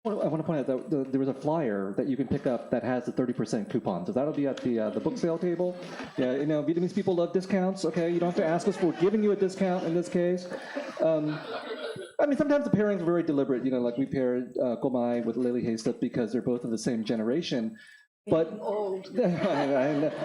I want to point out that there was a flyer that you can pick up that has the 30% coupon. So that'll be at the book sale table. Yeah, you know, Vietnamese people love discounts. Okay, you don't have to ask us. We're giving you a discount in this case. I mean, sometimes the pairings are very deliberate. You know, like we paired Cô Mai with Lily Haystup because they're both of the same generation. But old,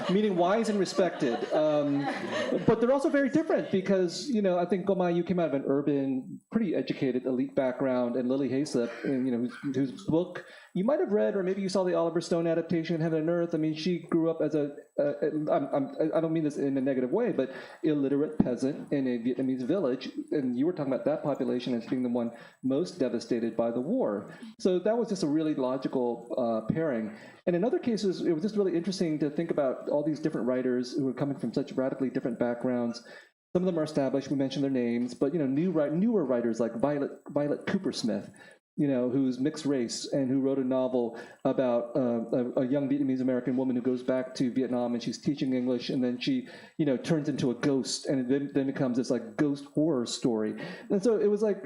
meaning wise and respected. But they're also very different because, you know, I think Cô Mai, you came out of an urban, pretty educated, elite background, and Lily Haystup, you know, whose book you might have read, or maybe you saw the Oliver Stone adaptation, Heaven and Earth. I mean, she grew up as I don't mean this in a negative way, but illiterate peasant in a Vietnamese village, and you were talking about that population as being the one most devastated by the war. So that was just a really logical pairing. And in other cases, it was just really interesting to think about all these different writers who are coming from such radically different backgrounds. Some of them are established, we mentioned their names, but, you know, newer writers like Violet Cooper-Smith, you know, who's mixed race and who wrote a novel about a young Vietnamese American woman who goes back to Vietnam and she's teaching English, and then she, you know, turns into a ghost, and it then becomes this like ghost horror story. And so it was like,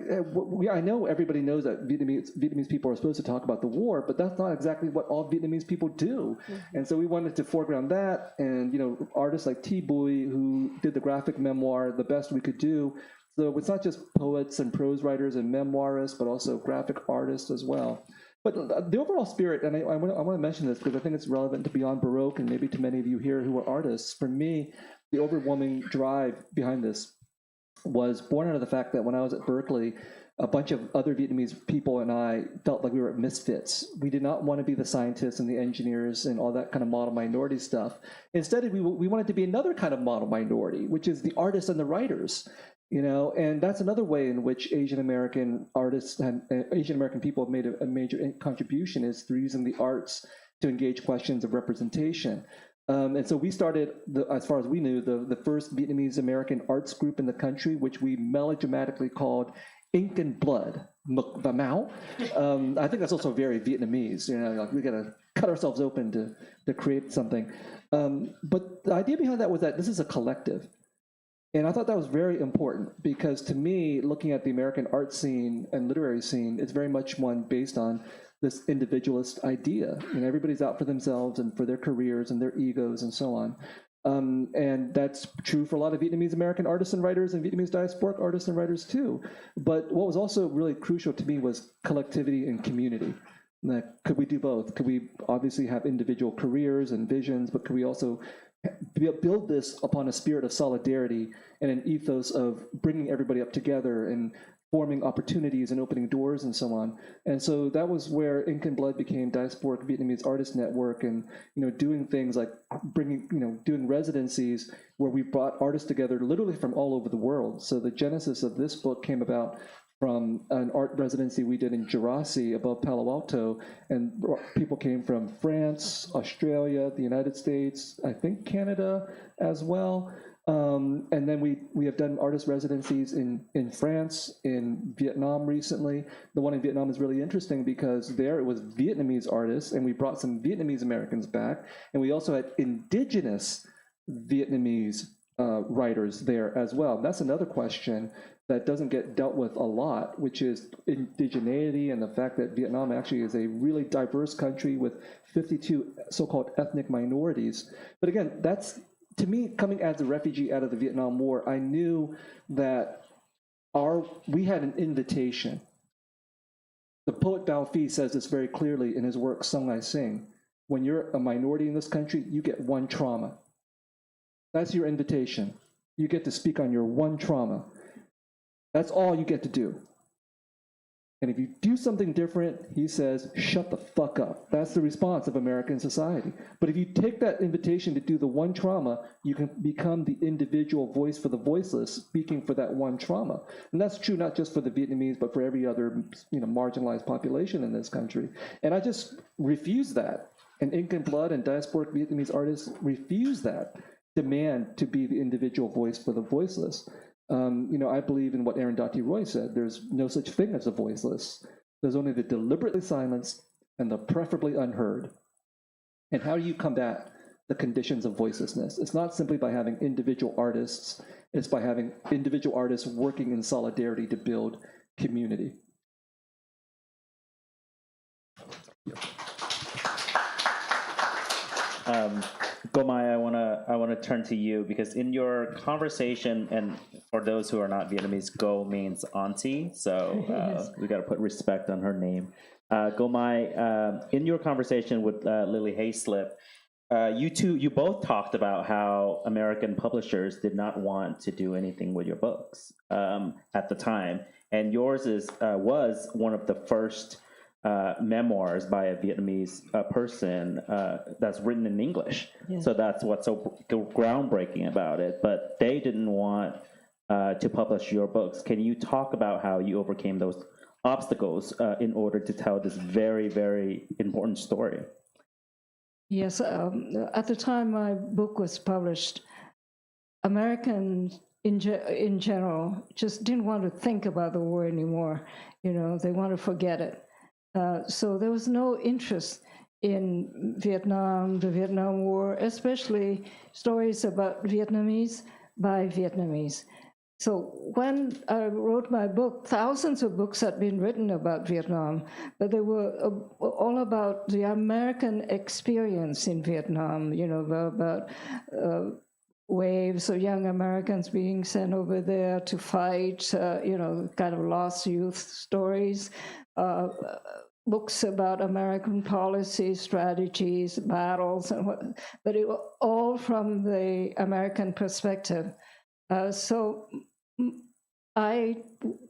I know everybody knows that Vietnamese people are supposed to talk about the war, but that's not exactly what all Vietnamese people do. Mm-hmm. And so we wanted to foreground that, and, you know, artists like Thi Bui, who did the graphic memoir the best we could do. So it's not just poets and prose writers and memoirists, but also graphic artists as well. But the overall spirit, and I want to mention this because I think it's relevant to Beyond Baroque and maybe to many of you here who are artists. For me, the overwhelming drive behind this was born out of the fact that when I was at Berkeley, a bunch of other Vietnamese people and I felt like we were misfits. We did not want to be the scientists and the engineers and all that kind of model minority stuff. Instead, we wanted to be another kind of model minority, which is the artists and the writers. You know, and that's another way in which Asian American artists and Asian American people have made a major contribution, is through using the arts to engage questions of representation. And so we started, as far as we knew, the first Vietnamese American arts group in the country, which we melodramatically called Ink and Blood, Mc Và Mao. I think that's also very Vietnamese. You know, like we got to cut ourselves open to create something. But the idea behind that was that this is a collective. And I thought that was very important because, to me, looking at the American art scene and literary scene, it's very much one based on this individualist idea. You know, everybody's out for themselves and for their careers and their egos and so on. And that's true for a lot of Vietnamese American artists and writers and Vietnamese diasporic artists and writers too. But what was also really crucial to me was collectivity and community. Like, could we do both? Could we obviously have individual careers and visions, but could we also build this upon a spirit of solidarity and an ethos of bringing everybody up together and forming opportunities and opening doors and so on. And so that was where Ink and Blood became Diasporic Vietnamese Artist Network, and, you know, doing things like doing residencies where we brought artists together literally from all over the world. So the genesis of this book came about from an art residency we did in Jurassic above Palo Alto, and people came from France, Australia, the United States, I think Canada as well. And then we have done artist residencies in France, in Vietnam recently. The one in Vietnam is really interesting because there it was Vietnamese artists, and we brought some Vietnamese Americans back, and we also had indigenous Vietnamese writers there as well. That's another question that doesn't get dealt with a lot, which is indigeneity and the fact that Vietnam actually is a really diverse country with 52 so-called ethnic minorities. But again, that's, to me, coming as a refugee out of the Vietnam War, I knew that we had an invitation. The poet Bao Phi says this very clearly in his work, Sung I Sing. When you're a minority in this country, you get one trauma. That's your invitation. You get to speak on your one trauma. That's all you get to do. And if you do something different, he says, shut the fuck up. That's the response of American society. But if you take that invitation to do the one trauma, you can become the individual voice for the voiceless, speaking for that one trauma. And that's true not just for the Vietnamese, but for every other, marginalized population in this country. And I just refuse that. And Ink and Blood and diasporic Vietnamese artists refuse that demand to be the individual voice for the voiceless. I believe in what Arundhati Roy said. There's no such thing as a voiceless. There's only the deliberately silenced and the preferably unheard. And how do you combat the conditions of voicelessness? It's not simply by having individual artists. It's by having individual artists working in solidarity to build community. Gomai, I want to turn to you because in your conversation, and for those who are not Vietnamese, Go means auntie, so Yes. we got to put respect on her name. Gomai, in your conversation with Lily Hayslip, you both talked about how American publishers did not want to do anything with your books at the time, and yours was one of the first memoirs by a Vietnamese person that's written in English. Yeah. So that's what's so groundbreaking about it. But they didn't want to publish your books. Can you talk about how you overcame those obstacles in order to tell this very, very important story? Yes, at the time my book was published, Americans in general just didn't want to think about the war anymore. They want to forget it. So there was no interest in Vietnam, the Vietnam War, especially stories about Vietnamese by Vietnamese. So when I wrote my book, thousands of books had been written about Vietnam, but they were all about the American experience in Vietnam, about waves of young Americans being sent over there to fight, kind of lost youth stories. Books about American policy, strategies, battles, but it was all from the American perspective. So I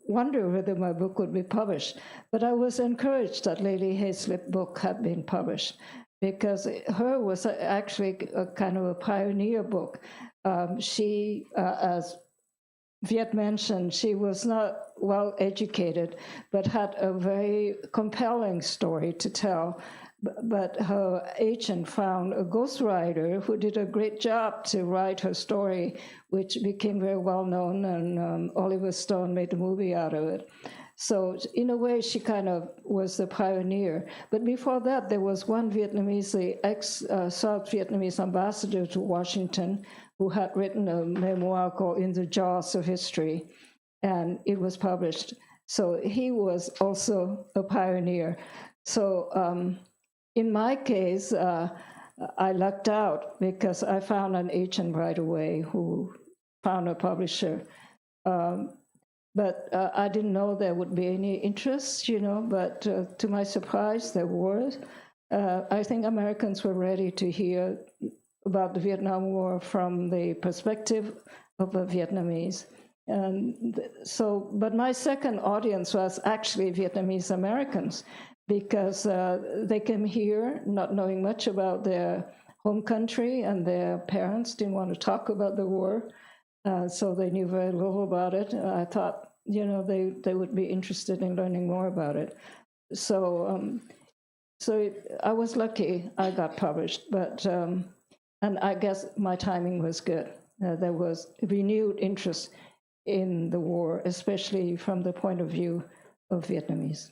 wonder whether my book would be published, but I was encouraged that Lily Hayslip's book had been published because her was actually a kind of a pioneer book. She, as Viet mentioned, she was not well educated, but had a very compelling story to tell. But her agent found a ghostwriter who did a great job to write her story, which became very well known, and Oliver Stone made a movie out of it. So in a way, she kind of was the pioneer. But before that, there was one Vietnamese, the ex-South Vietnamese ambassador to Washington, who had written a memoir called In the Jaws of History, and it was published. So he was also a pioneer. So in my case, I lucked out because I found an agent right away who found a publisher. But I didn't know there would be any interest, but to my surprise, there was. I think Americans were ready to hear about the Vietnam War from the perspective of a Vietnamese. And so, but my second audience was actually Vietnamese Americans, because they came here not knowing much about their home country, and their parents didn't want to talk about the war, so they knew very little about it. I thought, they would be interested in learning more about it. So, I was lucky I got published, but and I guess my timing was good. There was renewed interest in the war, especially from the point of view of Vietnamese.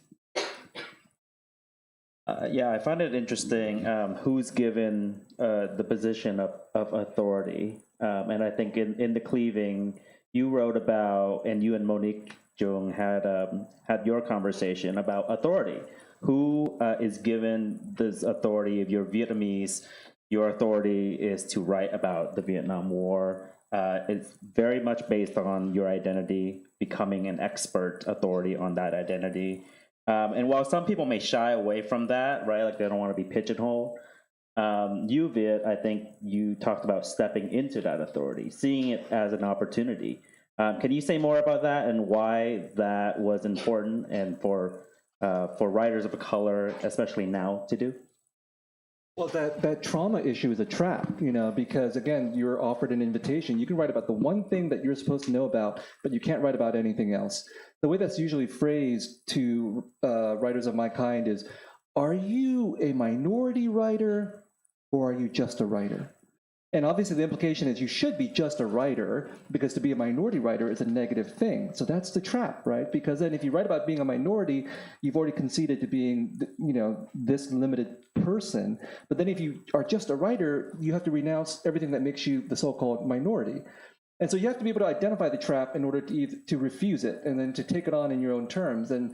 Yeah, I find it interesting who's given the position of authority. And I think in the cleaving, you wrote about, and you and Monique Jung had your conversation about authority. Who is given this authority? If you're Vietnamese, your authority is to write about the Vietnam War. It's very much based on your identity, becoming an expert authority on that identity. And while some people may shy away from that, right, like they don't want to be pigeonholed, you, Viet, I think you talked about stepping into that authority, seeing it as an opportunity. Can you say more about that and why that was important and for writers of color, especially now, to do? Well, that trauma issue is a trap, because again, you're offered an invitation. You can write about the one thing that you're supposed to know about, but you can't write about anything else. The way that's usually phrased to writers of my kind is, are you a minority writer or are you just a writer? And obviously the implication is you should be just a writer, because to be a minority writer is a negative thing. So that's the trap, right? Because then if you write about being a minority, you've already conceded to being, this limited person. But then if you are just a writer, you have to renounce everything that makes you the so-called minority. And so you have to be able to identify the trap in order to refuse it and then to take it on in your own terms. And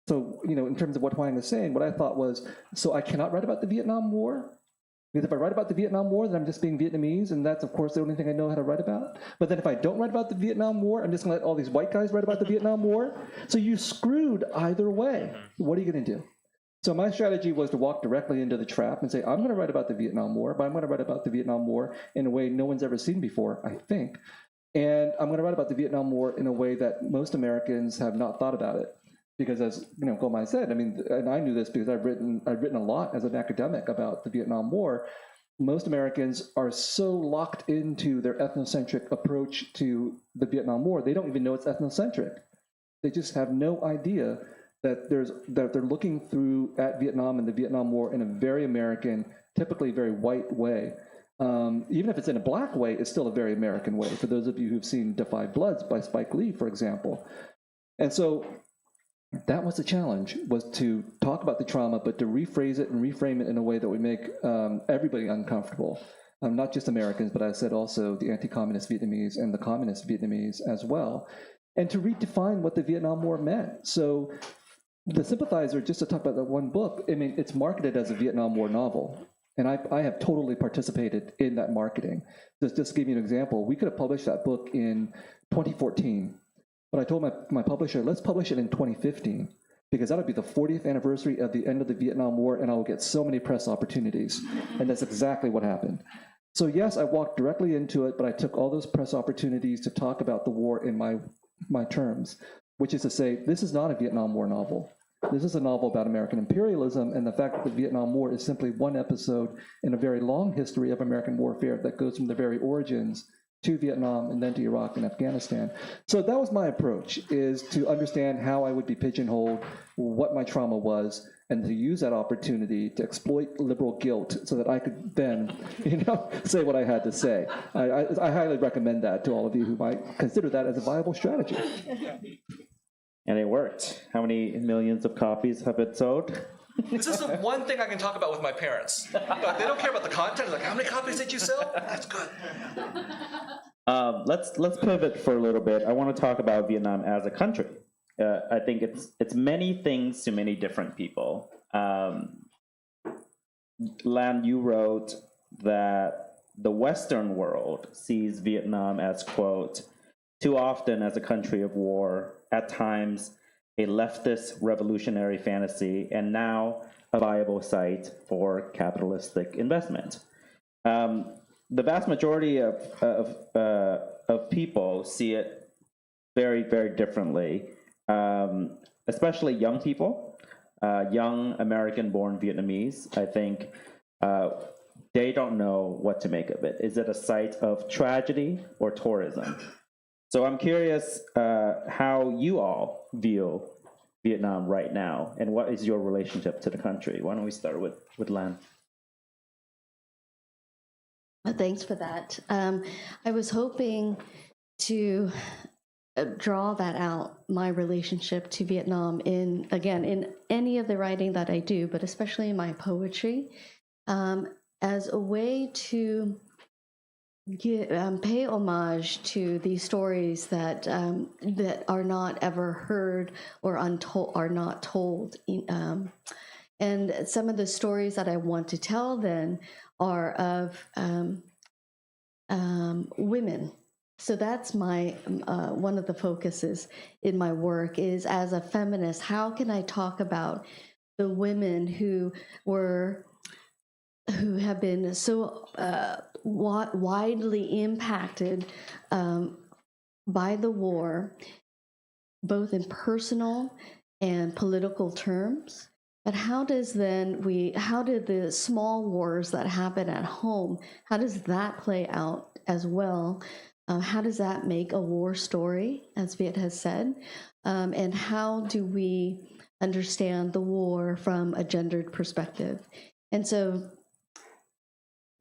so, in terms of what Hoang is saying, what I thought was, so I cannot write about the Vietnam War? Because if I write about the Vietnam War, then I'm just being Vietnamese, and that's, of course, the only thing I know how to write about. But then if I don't write about the Vietnam War, I'm just going to let all these white guys write about the Vietnam War. So you're screwed either way. What are you going to do? So my strategy was to walk directly into the trap and say, I'm going to write about the Vietnam War, but I'm going to write about the Vietnam War in a way no one's ever seen before, I think. And I'm going to write about the Vietnam War in a way that most Americans have not thought about it. Because as Gomai said, and I knew this because I've written a lot as an academic about the Vietnam War. Most Americans are so locked into their ethnocentric approach to the Vietnam War, they don't even know it's ethnocentric. They just have no idea that they're looking through at Vietnam and the Vietnam War in a very American, typically very white way. Even if it's in a black way, it's still a very American way. For those of you who've seen Defy Bloods by Spike Lee, for example. And so that was the challenge, was to talk about the trauma, but to rephrase it and reframe it in a way that would make everybody uncomfortable. Not just Americans, but I said also the anti-communist Vietnamese and the communist Vietnamese as well. And to redefine what the Vietnam War meant. So The Sympathizer, just to talk about that one book, it's marketed as a Vietnam War novel. And I have totally participated in that marketing. Just to give you an example, we could have published that book in 2014. But I told my publisher, let's publish it in 2015, because that'll be the 40th anniversary of the end of the Vietnam War, and I will get so many press opportunities. And that's exactly what happened. So yes, I walked directly into it, but I took all those press opportunities to talk about the war in my terms, which is to say, this is not a Vietnam War novel. This is a novel about American imperialism and the fact that the Vietnam War is simply one episode in a very long history of American warfare that goes from the very origins to Vietnam and then to Iraq and Afghanistan. So that was my approach, is to understand how I would be pigeonholed, what my trauma was, and to use that opportunity to exploit liberal guilt so that I could then, say what I had to say. I highly recommend that to all of you who might consider that as a viable strategy. And it worked. How many millions of copies have it sold? This is the one thing I can talk about with my parents. But they don't care about the content. Like, how many copies did you sell? That's good. Let's pivot for a little bit. I want to talk about Vietnam as a country. I think it's many things to many different people. Lan, you wrote that the Western world sees Vietnam as, quote, too often as a country of war, at times a leftist revolutionary fantasy, and now a viable site for capitalistic investment. The vast majority of people see it very, very differently, especially young people, young American-born Vietnamese. I think they don't know what to make of it. Is it a site of tragedy or tourism? So I'm curious how you all view Vietnam right now, and what is your relationship to the country? Why don't we start with Lan? Thanks for that. I was hoping to draw that out, my relationship to Vietnam, in any of the writing that I do, but especially in my poetry, as a way to pay homage to these stories that are not ever heard or untold, are not told. And some of the stories that I want to tell then are of women. So that's my one of the focuses in my work is, as a feminist, how can I talk about the women who have been so widely impacted by the war, both in personal and political terms. But how did the small wars that happen at home, how does that play out as well? How does that make a war story, as Viet has said? And how do we understand the war from a gendered perspective? And so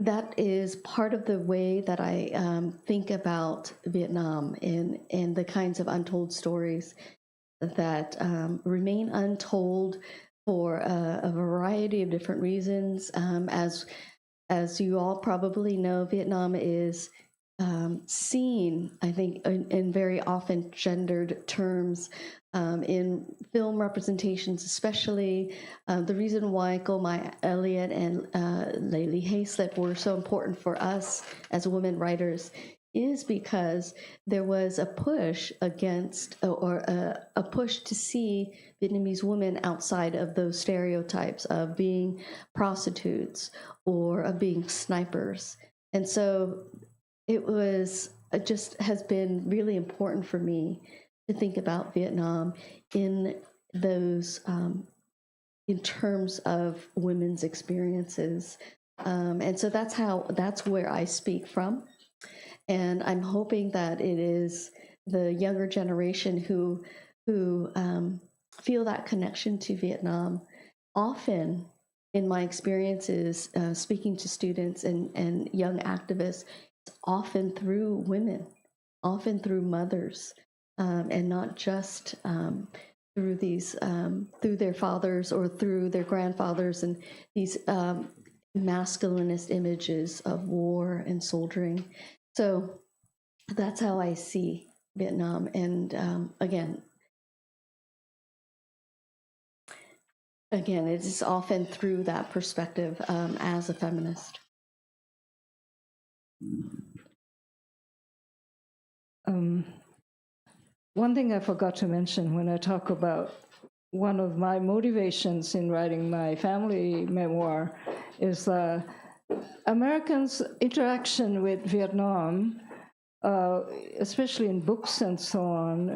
that is part of the way that I think about Vietnam and the kinds of untold stories that remain untold for a variety of different reasons. As you all probably know, Vietnam is seen, I think, in very often gendered terms in film representations, especially. The reason why Mai Elliott and Layli Hayslip were so important for us as women writers is because there was a push against, or a push to see Vietnamese women outside of those stereotypes of being prostitutes or of being snipers. And so it has been really important for me to think about Vietnam in those, in terms of women's experiences. And so that's where I speak from. And I'm hoping that it is the younger generation who feel that connection to Vietnam. Often in my experiences, speaking to students and young activists, it's often through women, often through mothers, and not just through these, through their fathers or through their grandfathers, and these masculinist images of war and soldiering. So that's how I see Vietnam. And again, it is often through that perspective as a feminist. One thing I forgot to mention when I talk about one of my motivations in writing my family memoir is Americans' interaction with Vietnam, especially in books and so on,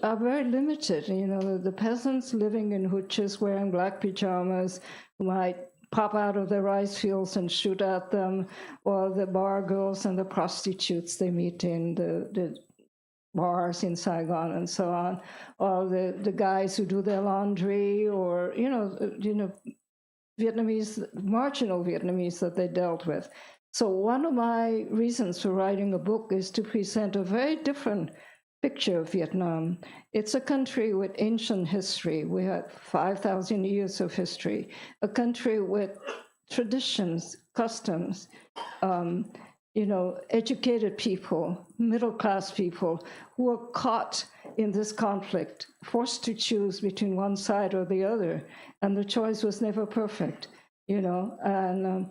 are very limited. You know, the peasants living in hutches wearing black pajamas might pop out of the rice fields and shoot at them, or the bar girls and the prostitutes they meet in the bars in Saigon and so on, or the guys who do their laundry, or Vietnamese, marginal Vietnamese that they dealt with. So one of my reasons for writing a book is to present a very different picture of Vietnam. It's a country with ancient history. We had 5,000 years of history, a country with traditions, customs, educated people, middle-class people who were caught in this conflict, forced to choose between one side or the other, and the choice was never perfect, And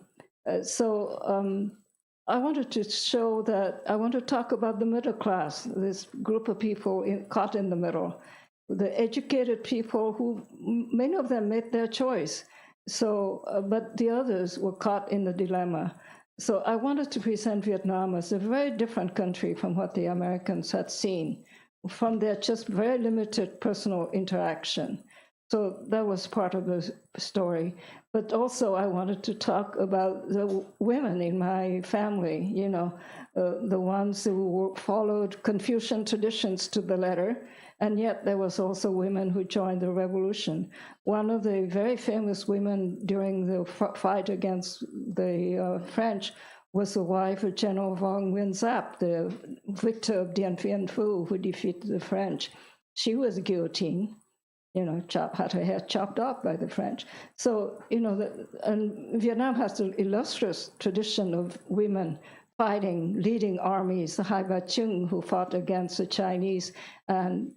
I wanted to show that, I want to talk about the middle class, this group of people caught in the middle, the educated people who, many of them made their choice, but the others were caught in the dilemma. So I wanted to present Vietnam as a very different country from what the Americans had seen, from their just very limited personal interaction. So that was part of the story. But also I wanted to talk about the women in my family, the ones who followed Confucian traditions to the letter, and yet there was also women who joined the revolution. One of the very famous women during the fight against the French was the wife of General Hoang Nguyen Giap, the victor of Dien Bien Phu, who defeated the French. She was guillotined, had her head chopped off by the French. So, and Vietnam has an illustrious tradition of women fighting, leading armies, the Hai Ba Chung, who fought against the Chinese and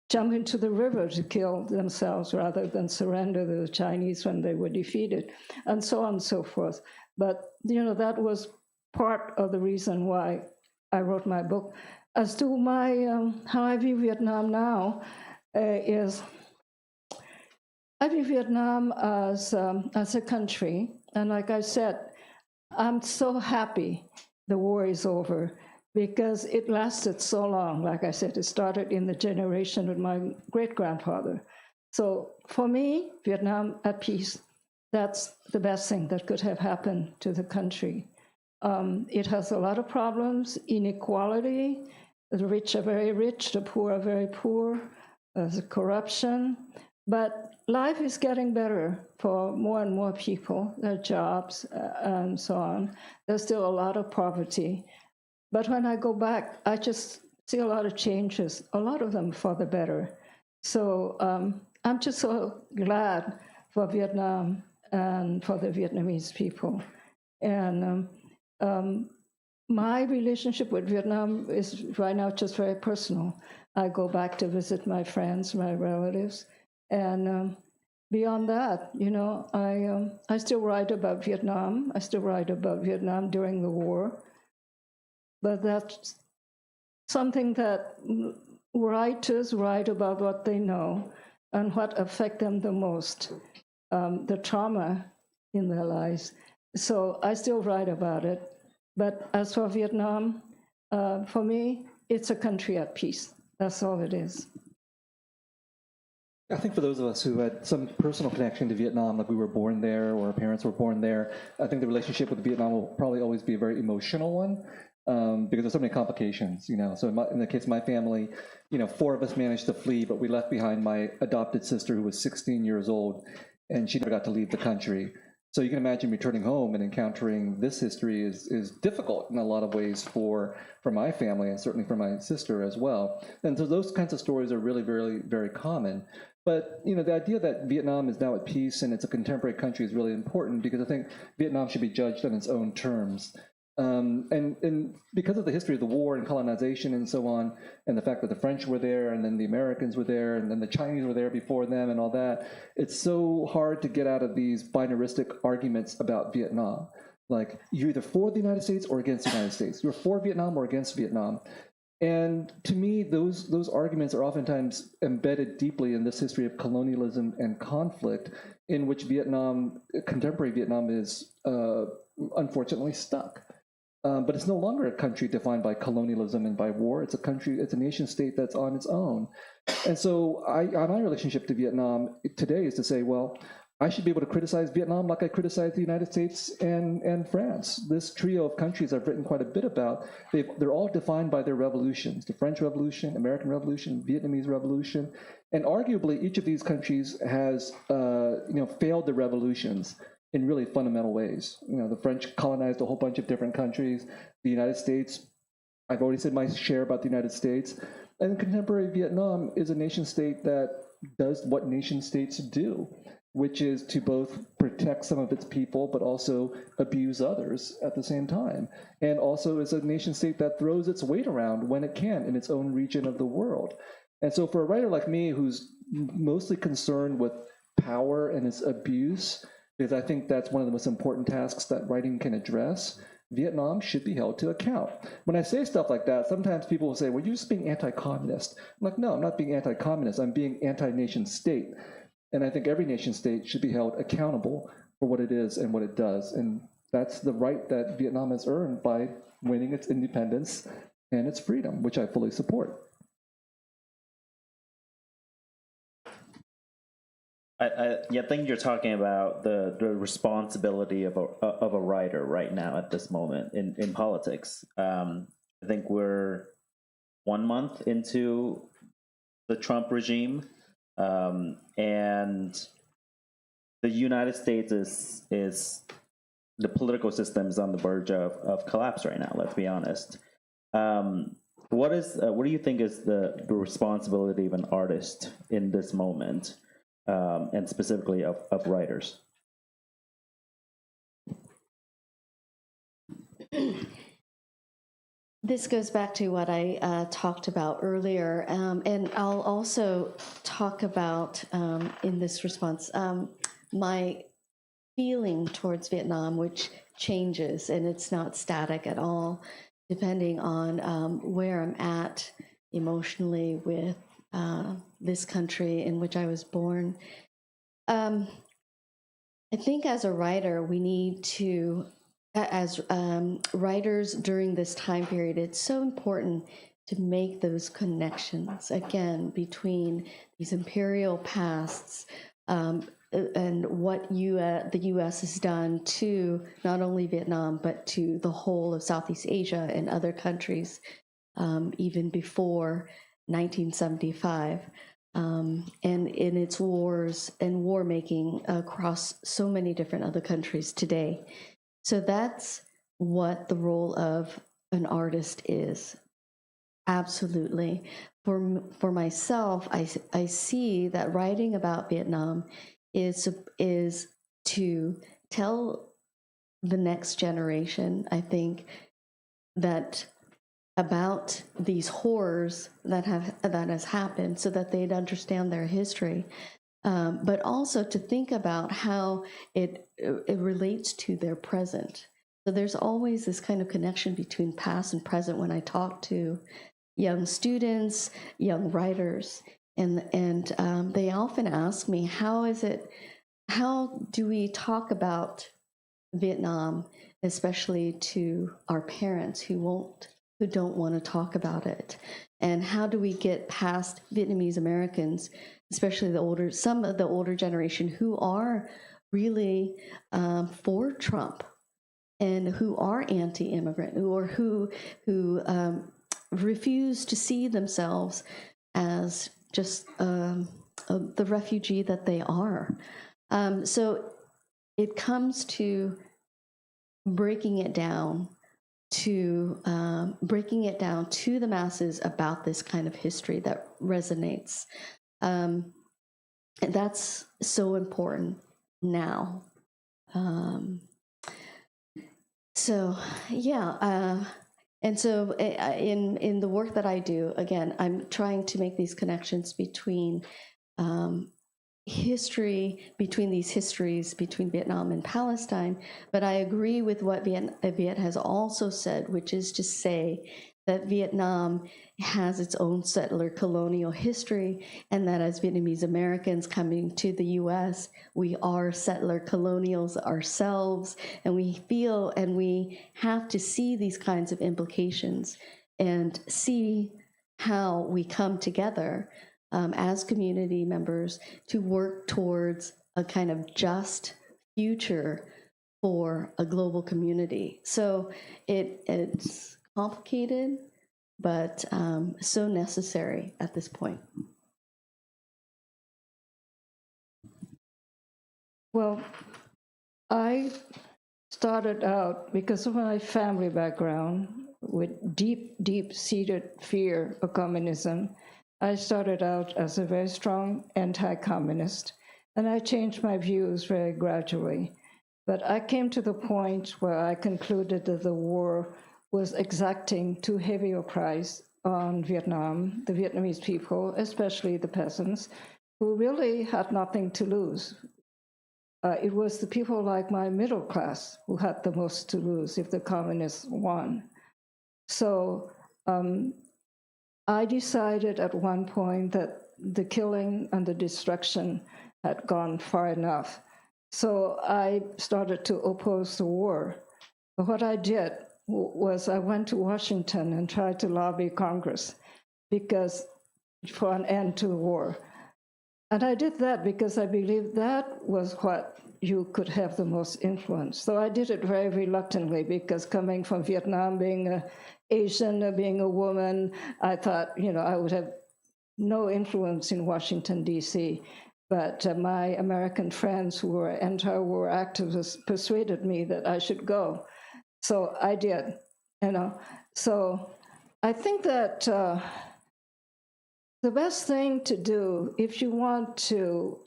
jumped into the river to kill themselves rather than surrender to the Chinese when they were defeated, and so on and so forth. But, that was part of the reason why I wrote my book. As to my, how I view Vietnam now, is I view Vietnam as a country, and like I said, I'm so happy the war is over because it lasted so long. Like I said, it started in the generation with my great-grandfather. So for me, Vietnam at peace, that's the best thing that could have happened to the country. It has a lot of problems, inequality. The rich are very rich, the poor are very poor. There's corruption, but life is getting better for more and more people, their jobs and so on. There's still a lot of poverty. But when I go back, I just see a lot of changes, a lot of them for the better. So I'm just so glad for Vietnam and for the Vietnamese people. And my relationship with Vietnam is right now just very personal. I go back to visit my friends, my relatives, and beyond that, I still write about Vietnam. I still write about Vietnam during the war, but that's something that writers write about what they know and what affect them the most, the trauma in their lives. So I still write about it. But as for Vietnam, for me, it's a country at peace. That's all it is. I think for those of us who had some personal connection to Vietnam, like we were born there or our parents were born there, I think the relationship with Vietnam will probably always be a very emotional one because there's so many complications, So in the case of my family, 4 of us managed to flee, but we left behind my adopted sister who was 16 years old, and she never got to leave the country. So you can imagine returning home and encountering this history is difficult in a lot of ways for my family and certainly for my sister as well. And so those kinds of stories are really, very, very common. But the idea that Vietnam is now at peace and it's a contemporary country is really important because I think Vietnam should be judged on its own terms. And because of the history of the war and colonization and so on, and the fact that the French were there, and then the Americans were there, and then the Chinese were there before them and all that, it's so hard to get out of these binaristic arguments about Vietnam. Like, you're either for the United States or against the United States. You're for Vietnam or against Vietnam. And to me, those arguments are oftentimes embedded deeply in this history of colonialism and conflict in which Vietnam, contemporary Vietnam, is unfortunately stuck. But it's no longer a country defined by colonialism and by war. It's a nation state that's on its own. And so my relationship to Vietnam today is to say, well, I should be able to criticize Vietnam like I criticize the United States and France. This trio of countries I've written quite a bit about, they're all defined by their revolutions, the French Revolution, American Revolution, Vietnamese Revolution. And arguably, each of these countries has failed the revolutions in really fundamental ways. The French colonized a whole bunch of different countries. The United States, I've already said my share about the United States. And contemporary Vietnam is a nation state that does what nation states do, which is to both protect some of its people, but also abuse others at the same time. And also is a nation state that throws its weight around when it can in its own region of the world. And so for a writer like me, who's mostly concerned with power and its abuse, because I think that's one of the most important tasks that writing can address, Vietnam should be held to account. When I say stuff like that, sometimes people will say, well, you're just being anti-communist. I'm like, no, I'm not being anti-communist. I'm being anti-nation state. And I think every nation state should be held accountable for what it is and what it does. And that's the right that Vietnam has earned by winning its independence and its freedom, which I fully support. I think you're talking about the responsibility of a writer right now at this moment in politics. I think we're 1 month into the Trump regime, and the United States is the political system is on the verge of collapse right now. Let's be honest. What do you think is the responsibility of an artist in this moment, and specifically of writers? This goes back to what I talked about earlier, and I'll also talk about, in this response, my feeling towards Vietnam, which changes, and it's not static at all, depending on where I'm at emotionally with this country in which I was born. I think as a writer, we need to, as writers during this time period, it's so important to make those connections, again, between these imperial pasts and what the U.S. has done to not only Vietnam, but to the whole of Southeast Asia and other countries, even before 1975, and in its wars and war making across so many different other countries today. So that's what the role of an artist is. Absolutely. For myself, I see that writing about Vietnam is to tell the next generation, I think, that about these horrors that has happened, so that they'd understand their history, but also to think about how it relates to their present. So there's always this kind of connection between past and present when I talk to young students, young writers, and they often ask me, how do we talk about Vietnam, especially to our parents who don't want to talk about it, and how do we get past Vietnamese Americans, especially some of the older generation, who are really for Trump and who are anti-immigrant, who refuse to see themselves as just the refugee that they are. So it comes to breaking it down to the masses about this kind of history that resonates. And that's so important now. And so in the work that I do, again, I'm trying to make these connections between history, between these histories, between Vietnam and Palestine. But I agree with what Viet has also said, which is to say that Vietnam has its own settler colonial history, and that as Vietnamese Americans coming to the U.S., we are settler colonials ourselves, and we feel and we have to see these kinds of implications and see how we come together as community members to work towards a kind of just future for a global community. So it's complicated, but so necessary at this point. Well, I started out, because of my family background, with deep, deep-seated fear of communism. I started out as a very strong anti-communist, and I changed my views very gradually. But I came to the point where I concluded that the war was exacting too heavy a price on Vietnam, the Vietnamese people, especially the peasants, who really had nothing to lose. It was the people like my middle class who had the most to lose if the communists won. So I decided at one point that the killing and the destruction had gone far enough. So I started to oppose the war. But what I did was I went to Washington and tried to lobby Congress for an end to the war. And I did that because I believed that was what you could have the most influence. So I did it very reluctantly, because coming from Vietnam, being an Asian, being a woman, I thought, I would have no influence in Washington, D.C. But my American friends who were anti-war activists persuaded me that I should go. So I did, you know. So I think that the best thing to do if you want to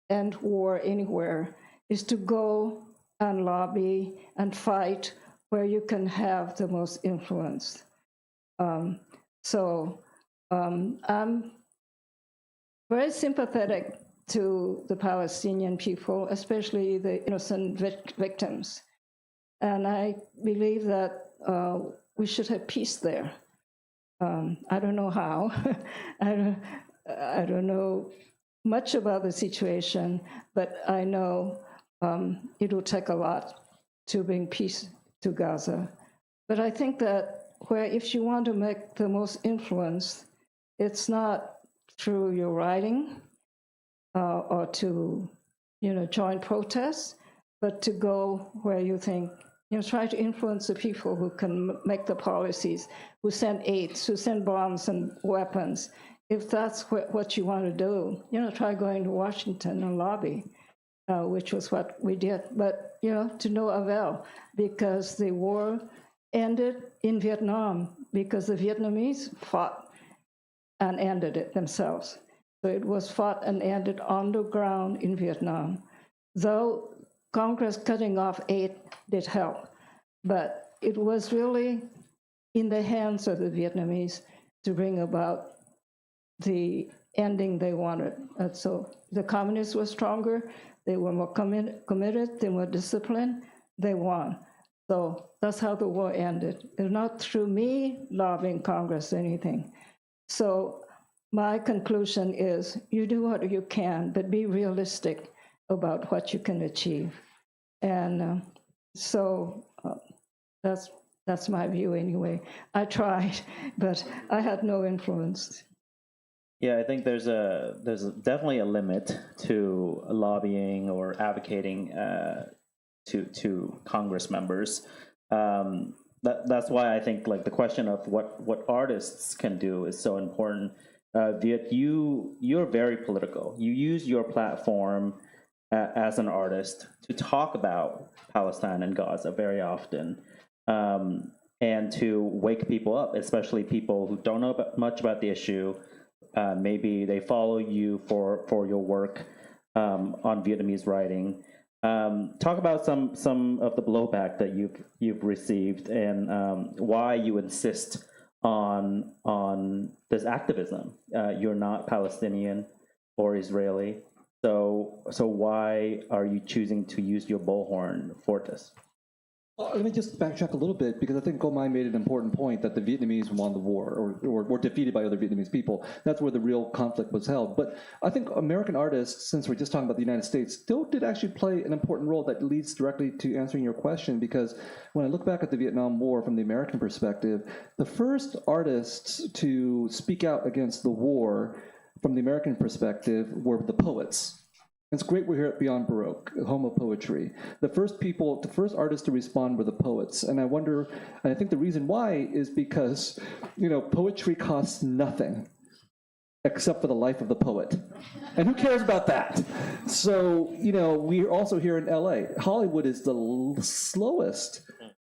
end war anywhere is to go and lobby and fight where you can have the most influence. I'm very sympathetic to the Palestinian people, especially the innocent victims. And I believe that we should have peace there. I don't know how. I don't know much about the situation, but I know it will take a lot to bring peace to Gaza. But I think that if you want to make the most influence, it's not through your writing or to, join protests, but to go where you think, try to influence the people who can make the policies, who send aids, who send bombs and weapons. If that's what you want to do, try going to Washington and lobby, which was what we did. But, to no avail, because the war ended in Vietnam, because the Vietnamese fought and ended it themselves. So it was fought and ended on the ground in Vietnam. Though Congress cutting off aid did help, but it was really in the hands of the Vietnamese to bring about the ending they wanted. And so the communists were stronger, they were more committed, they were disciplined, they won. So that's how the war ended. It's not through me lobbying Congress or anything. So my conclusion is you do what you can, but be realistic about what you can achieve. And that's my view anyway. I tried, but I had no influence. Yeah, I think there's definitely a limit to lobbying or advocating to Congress members. That's why I think the question of what artists can do is so important. Viet, you're very political. You use your platform as an artist to talk about Palestine and Gaza very often, and to wake people up, especially people who don't know much about the issue. Maybe they follow you for your work on Vietnamese writing. Talk about some of the blowback that you've received and why you insist on this activism. You're not Palestinian or Israeli, so why are you choosing to use your bullhorn for this? Well, let me just backtrack a little bit, because I think Go Mai made an important point that the Vietnamese won the war or were defeated by other Vietnamese people. That's where the real conflict was held. But I think American artists, since we're just talking about the United States, still did actually play an important role that leads directly to answering your question, because when I look back at the Vietnam War from the American perspective, the first artists to speak out against the war from the American perspective were the poets. It's great we're here at Beyond Baroque, home of poetry. The first artists to respond were the poets. And I think the reason why is because, poetry costs nothing except for the life of the poet. And who cares about that? So, we're also here in LA. Hollywood is the slowest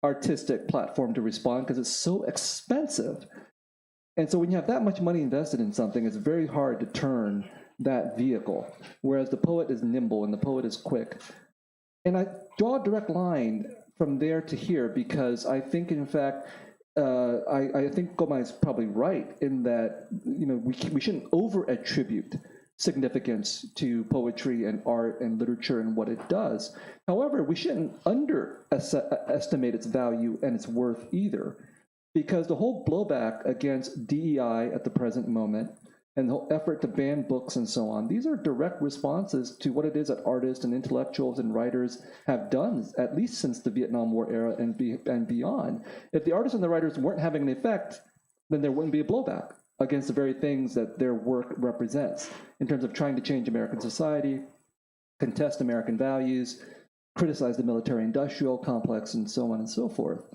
artistic platform to respond because it's so expensive. And so when you have that much money invested in something, it's very hard to turn that vehicle, whereas the poet is nimble and the poet is quick. And I draw a direct line from there to here because I think, in fact, I think Go Mai is probably right in that we shouldn't over-attribute significance to poetry and art and literature and what it does. However, we shouldn't underestimate its value and its worth either, because the whole blowback against DEI at the present moment and the whole effort to ban books and so on, these are direct responses to what it is that artists and intellectuals and writers have done, at least since the Vietnam War era and beyond. If the artists and the writers weren't having an effect, then there wouldn't be a blowback against the very things that their work represents in terms of trying to change American society, contest American values, criticize the military-industrial complex, and so on and so forth.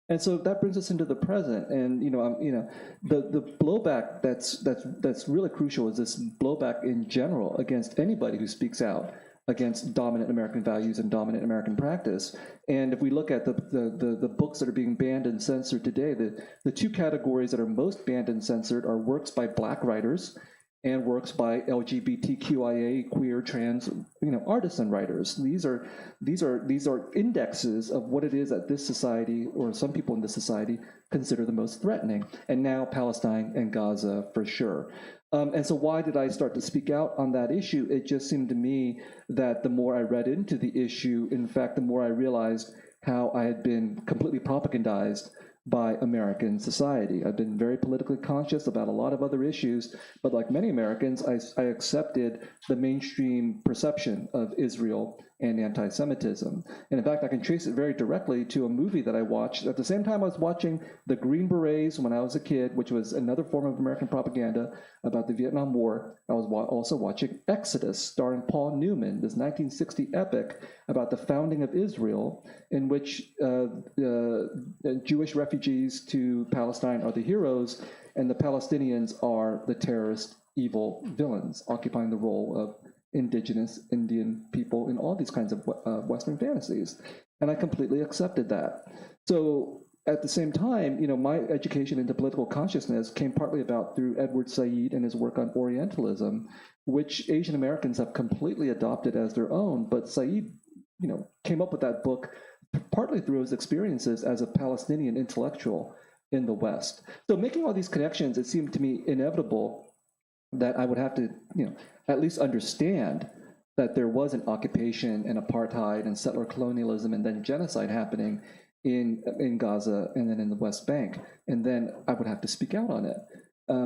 And so that brings us into the present, and the blowback that's really crucial is this blowback in general against anybody who speaks out against dominant American values and dominant American practice. And if we look at the books that are being banned and censored today, the two categories that are most banned and censored are works by Black writers and works by LGBTQIA, queer, trans, artists and writers. These are indexes of what it is that this society, or some people in this society, consider the most threatening. And now Palestine and Gaza for sure. And so why did I start to speak out on that issue? It just seemed to me that the more I read into the issue, in fact, the more I realized how I had been completely propagandized by American society. I've been very politically conscious about a lot of other issues, but like many Americans, I accepted the mainstream perception of Israel and anti-Semitism. And in fact, I can trace it very directly to a movie that I watched. At the same time I was watching The Green Berets when I was a kid, which was another form of American propaganda about the Vietnam War. I was also watching Exodus, starring Paul Newman, this 1960 epic about the founding of Israel, in which Jewish refugees to Palestine are the heroes, and the Palestinians are the terrorist, evil villains, occupying the role of indigenous Indian people in all these kinds of Western fantasies. And I completely accepted that. So at the same time, my education into political consciousness came partly about through Edward Said and his work on Orientalism, which Asian Americans have completely adopted as their own. But Said, came up with that book partly through his experiences as a Palestinian intellectual in the West. So making all these connections, it seemed to me inevitable that I would have to, at least understand that there was an occupation and apartheid and settler colonialism and then genocide happening in Gaza and then in the West Bank. And then I would have to speak out on it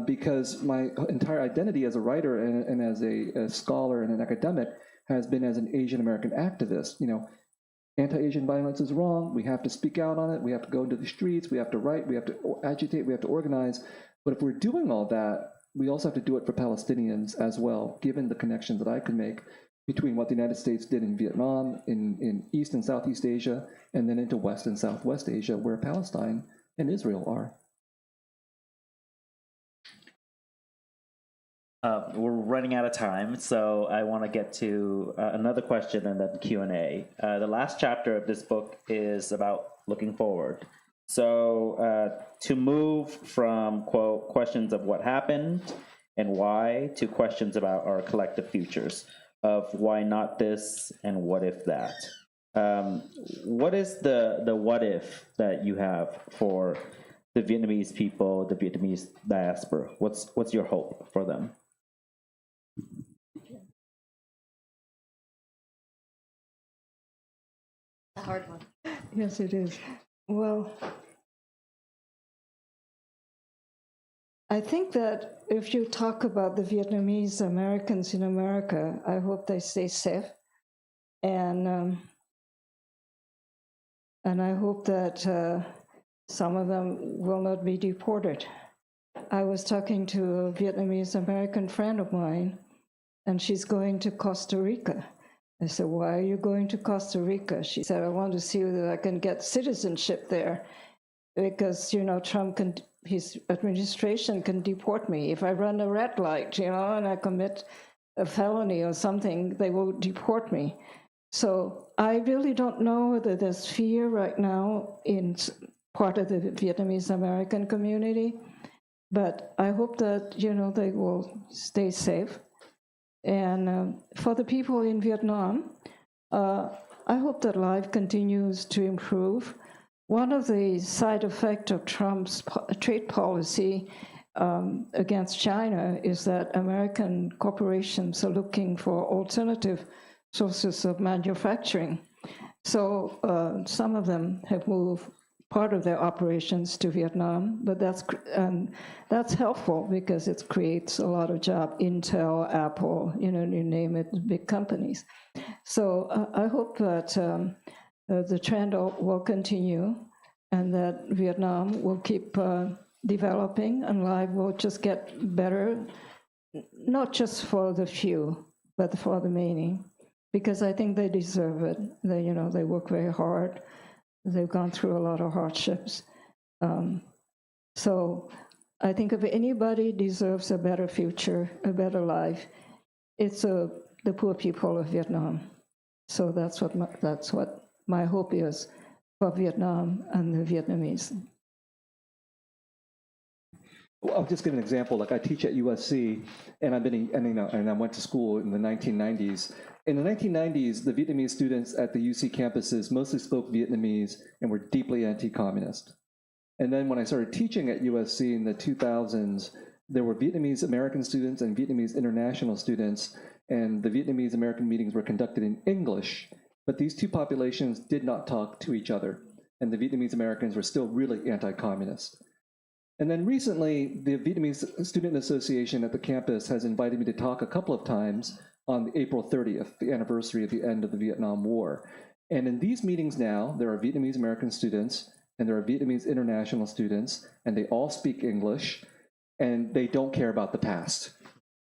because my entire identity as a writer and as a scholar and an academic has been as an Asian American activist. Anti-Asian violence is wrong. We have to speak out on it. We have to go into the streets. We have to write. We have to agitate. We have to organize. But if we're doing all that, we also have to do it for Palestinians as well, given the connections that I can make between what the United States did in Vietnam, in East and Southeast Asia, and then into West and Southwest Asia, where Palestine and Israel are. We're running out of time, so I want to get to another question and then Q&A. The last chapter of this book is about looking forward. So to move from, quote, questions of what happened and why to questions about our collective futures of why not this and what if that. What is the what if that you have for the Vietnamese people, the Vietnamese diaspora? What's your hope for them? A hard one. Yes, it is. Well, I think that if you talk about the Vietnamese Americans in America, I hope they stay safe. And I hope that some of them will not be deported. I was talking to a Vietnamese American friend of mine, and she's going to Costa Rica. I said, why are you going to Costa Rica? She said, I want to see whether I can get citizenship there because, Trump his administration can deport me. If I run a red light, and I commit a felony or something, they will deport me. So I really don't know whether there's fear right now in part of the Vietnamese American community, but I hope that, they will stay safe. And for the people in Vietnam, I hope that life continues to improve. One of the side effects of Trump's trade policy against China is that American corporations are looking for alternative sources of manufacturing. So some of them have moved part of their operations to Vietnam, but that's helpful because it creates a lot of jobs. Intel, Apple, you name it, big companies. So I hope that the trend will continue and that Vietnam will keep developing and life will just get better, not just for the few, but for the many, because I think they deserve it. They work very hard. They've gone through a lot of hardships. So I think if anybody deserves a better future, a better life, it's the poor people of Vietnam. So that's what my hope is for Vietnam and the Vietnamese. Well, I'll just give an example. Like I teach at USC, and I went to school in the 1990s. In the 1990s, the Vietnamese students at the UC campuses mostly spoke Vietnamese and were deeply anti-communist. And then when I started teaching at USC in the 2000s, there were Vietnamese American students and Vietnamese international students, and the Vietnamese American meetings were conducted in English, but these two populations did not talk to each other, and the Vietnamese Americans were still really anti-communist. And then recently, the Vietnamese Student Association at the campus has invited me to talk a couple of times on April 30th, the anniversary of the end of the Vietnam War. And in these meetings now, there are Vietnamese American students, and there are Vietnamese international students, and they all speak English, and they don't care about the past.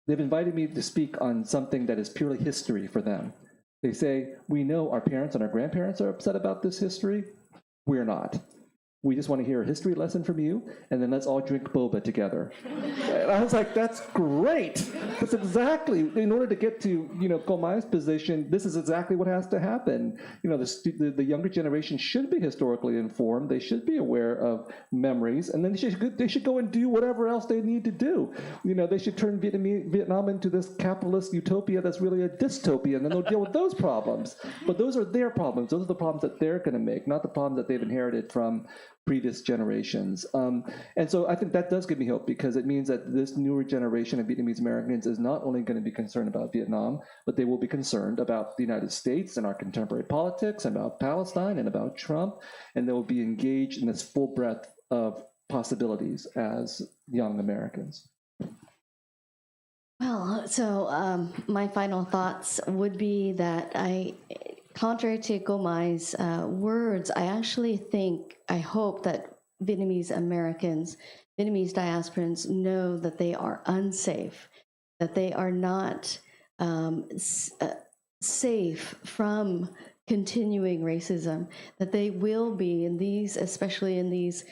They've invited me to speak on something that is purely history for them. They say, we know our parents and our grandparents are upset about this history. We're not. We just want to hear a history lesson from you, and then let's all drink boba together. And I was like, that's great. That's exactly, in order to get to, Komai's position, this is exactly what has to happen. The younger generation should be historically informed. They should be aware of memories, and then they should go and do whatever else they need to do. They should turn Vietnam into this capitalist utopia that's really a dystopia, and then they'll deal with those problems. But those are their problems. Those are the problems that they're going to make, not the problems that they've inherited from previous generations. And so I think that does give me hope, because it means that this newer generation of Vietnamese Americans is not only going to be concerned about Vietnam, but they will be concerned about the United States and our contemporary politics, and about Palestine and about Trump, and they will be engaged in this full breadth of possibilities as young Americans. Well, so my final thoughts would be that contrary to Komai's words, I hope that Vietnamese Americans, Vietnamese diasporans know that they are unsafe, that they are not safe from continuing racism, that they will be especially in these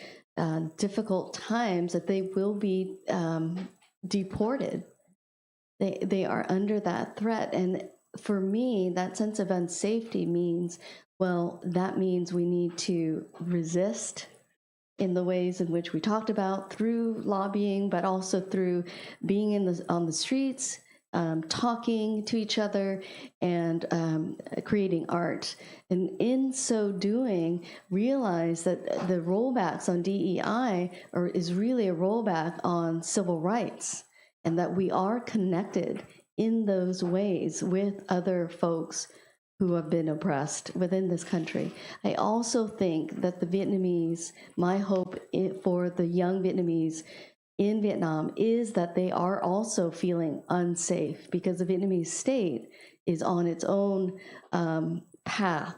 difficult times, that they will be deported. They are under that threat. And for me, that sense of unsafety means, that means we need to resist in the ways in which we talked about, through lobbying, but also through being on the streets, talking to each other, and creating art. And in so doing, realize that the rollbacks on DEI is really a rollback on civil rights, and that we are connected in those ways with other folks who have been oppressed within this country. I also think that the Vietnamese, my hope for the young Vietnamese in Vietnam is that they are also feeling unsafe, because the Vietnamese state is on its own path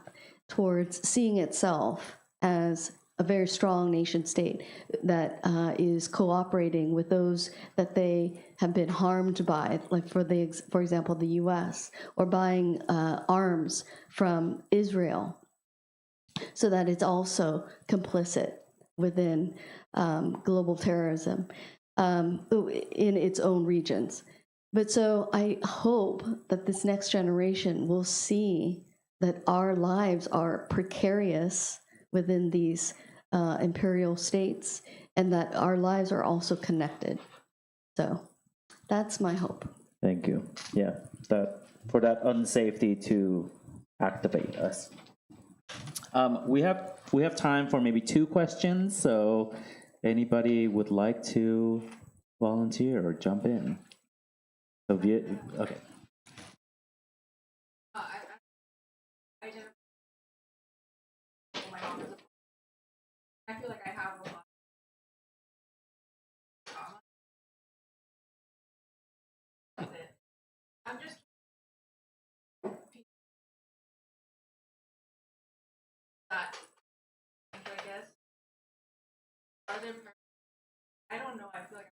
towards seeing itself as a very strong nation state that is cooperating with those that they have been harmed by, like for example, the U.S., or buying arms from Israel, so that it's also complicit within global terrorism in its own regions. But so I hope that this next generation will see that our lives are precarious within these imperial states, and that our lives are also connected. So that's my hope. Thank you. Yeah, for that unsafety to activate us. We have time for maybe 2 questions. So anybody would like to volunteer or jump in? So okay. I feel like I have a lot. I'm just that, I guess. Are there? I don't know. I feel like.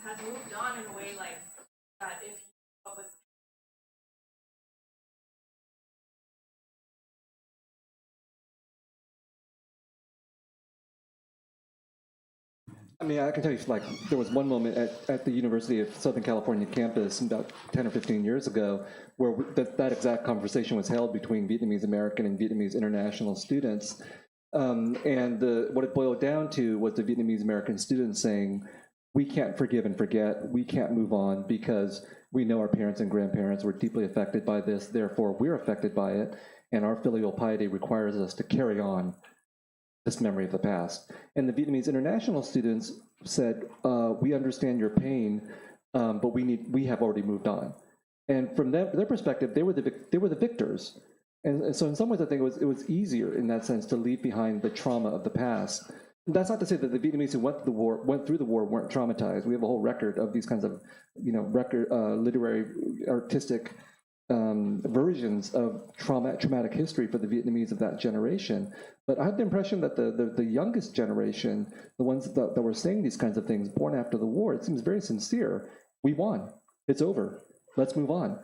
has moved on in a way like that if you come up with I mean, I can tell you, like, there was one moment at the University of Southern California campus about 10 or 15 years ago where that exact conversation was held between Vietnamese American and Vietnamese international students. What it boiled down to was the Vietnamese American students saying, we can't forgive and forget, we can't move on because we know our parents and grandparents were deeply affected by this, therefore we're affected by it, and our filial piety requires us to carry on this memory of the past. And the Vietnamese international students said, we understand your pain, but we have already moved on. And from their perspective, they were the victors. And so in some ways, I think it was easier in that sense to leave behind the trauma of the past. That's not to say that the Vietnamese who went through the war weren't traumatized. We have a whole record of these kinds of, literary, artistic versions of traumatic history for the Vietnamese of that generation. But I have the impression that the youngest generation, the ones that were saying these kinds of things born after the war, it seems very sincere. We won. It's over. Let's move on.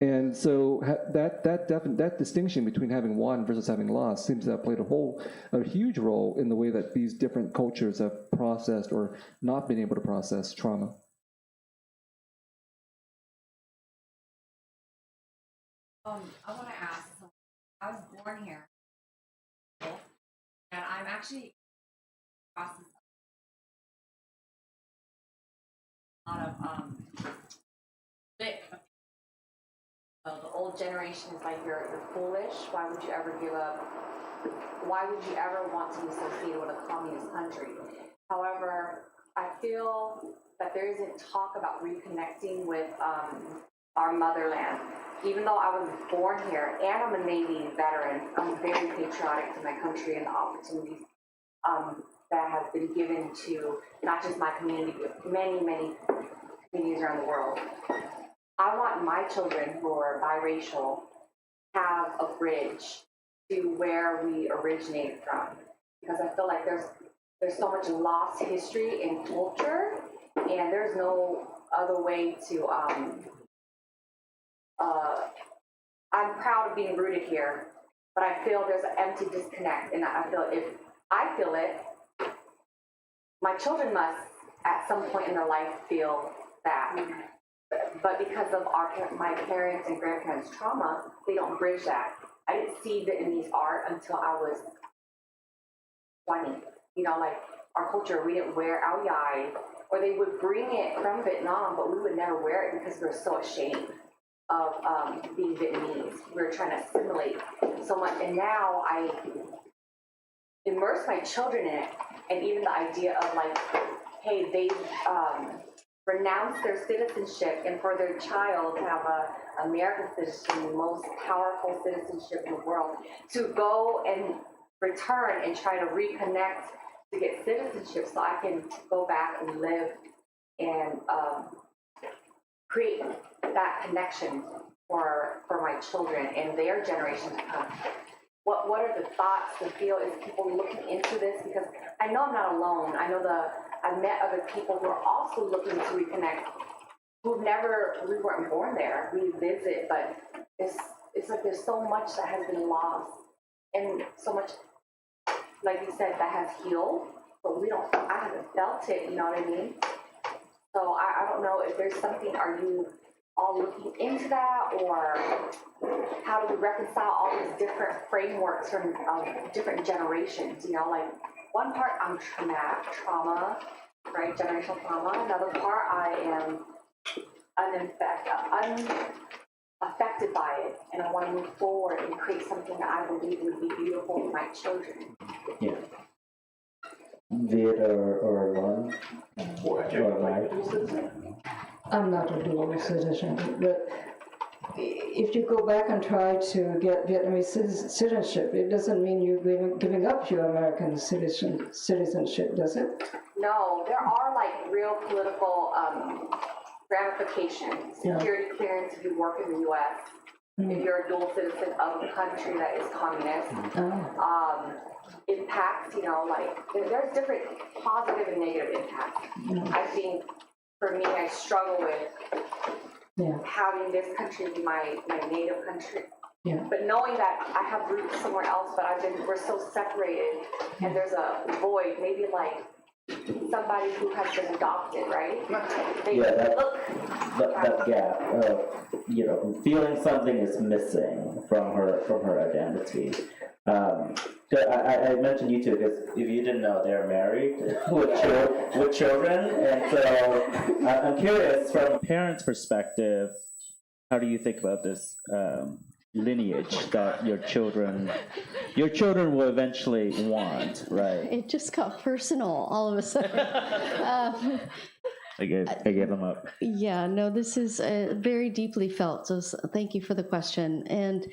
And so that distinction between having won versus having lost seems to have played a huge role in the way that these different cultures have processed or not been able to process trauma. I want to ask, I was born here, and I'm actually processing a lot of the old generation is like you're foolish. Why would you ever give up? Why would you ever want to be associated with a communist country? However, I feel that there isn't talk about reconnecting with our motherland. Even though I was born here and I'm a Navy veteran, I'm very patriotic to my country and the opportunities that have been given to not just my community, but many, many communities around the world. I want my children who are biracial have a bridge to where we originated from, because I feel like there's so much lost history and culture, and there's no other way to. I'm proud of being rooted here, but I feel there's an empty disconnect, and I feel if I feel it, my children must at some point in their life feel that. But because of my parents and grandparents' trauma, they don't bridge that. I didn't see Vietnamese art until I was 20. Like our culture, we didn't wear ao dai, or they would bring it from Vietnam, but we would never wear it because we were so ashamed of being Vietnamese. We were trying to assimilate so much, and now I immerse my children in it, and even the idea of like, hey, they've renounced their citizenship, and for their child to have a American citizenship, the most powerful citizenship in the world, to go and return and try to reconnect to get citizenship so I can go back and live and create that connection for my children and their generation to come. What are the thoughts, the feel, is people looking into this? Because I know I'm not alone. I know I've met other people who are also looking to reconnect, we weren't born there. We visit, but it's like there's so much that has been lost, and so much, like you said, that has healed, but I haven't felt it, you know what I mean? So I don't know if there's something, are you all looking into that, or how do we reconcile all these different frameworks from different generations? Like one part I'm trauma, right, generational trauma. Another part I am unaffected by it, and I want to move forward and create something that I believe would be beautiful for my children. Yeah. Viet or Lan? Or Mai? I'm not a dual citizen, but if you go back and try to get Vietnamese citizenship, it doesn't mean you're giving up your American citizenship, does it? No, there are like real political ramifications. Security clearance if you work in the U.S. if you're a dual citizen of a country that is communist, impacts, like, there's different positive and negative impacts. I think, for me, I struggle with having this country be my native country. Yeah. But knowing that I have roots somewhere else, but we're so separated, and there's a void, maybe like somebody who has been adopted, right? That gap of, feeling something is missing from her identity. I mentioned you two because if you didn't know, they're married with children, and so I'm curious from a parent's perspective, how do you think about this lineage that your children will eventually want, right? It just got personal all of a sudden. I gave them up. Yeah, no, this is very deeply felt. So thank you for the question. And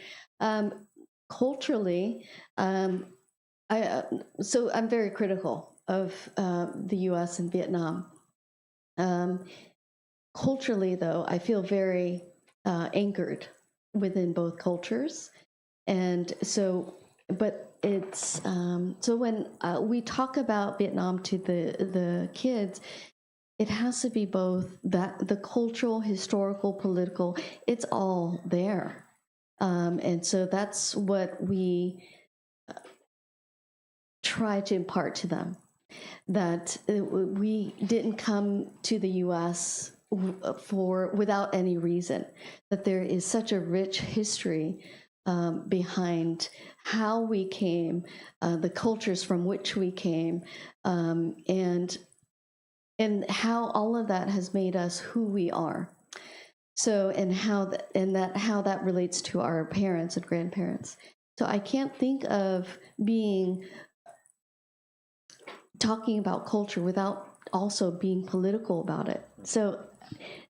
culturally, I'm very critical of the U.S. and Vietnam. Culturally, though, I feel very anchored within both cultures, and so, but it's so when we talk about Vietnam to the kids, it has to be both that the cultural, historical, political, it's all there. And so that's what we try to impart to them, that we didn't come to the U.S. without any reason, that there is such a rich history behind how we came, the cultures from which we came, and how all of that has made us who we are. So, and how that relates to our parents and grandparents. So I can't think of talking about culture without also being political about it. So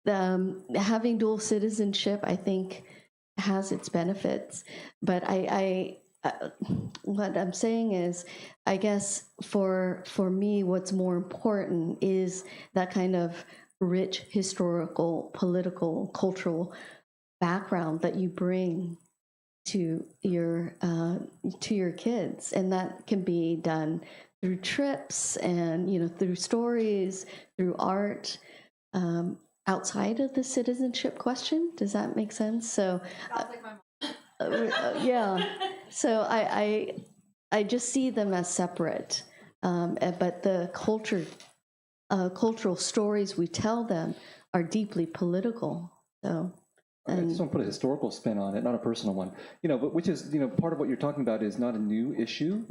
having dual citizenship, I think, has its benefits. But what I'm saying is, I guess for me, what's more important is that kind of rich historical, political, cultural background that you bring to your kids, and that can be done through trips and through stories, through art, outside of the citizenship question. Does that make sense? So, yeah. So I just see them as separate, but the cultural stories we tell them are deeply political. So. I just want to put a historical spin on it, not a personal one. But which is, part of what you're talking about is not a new issue.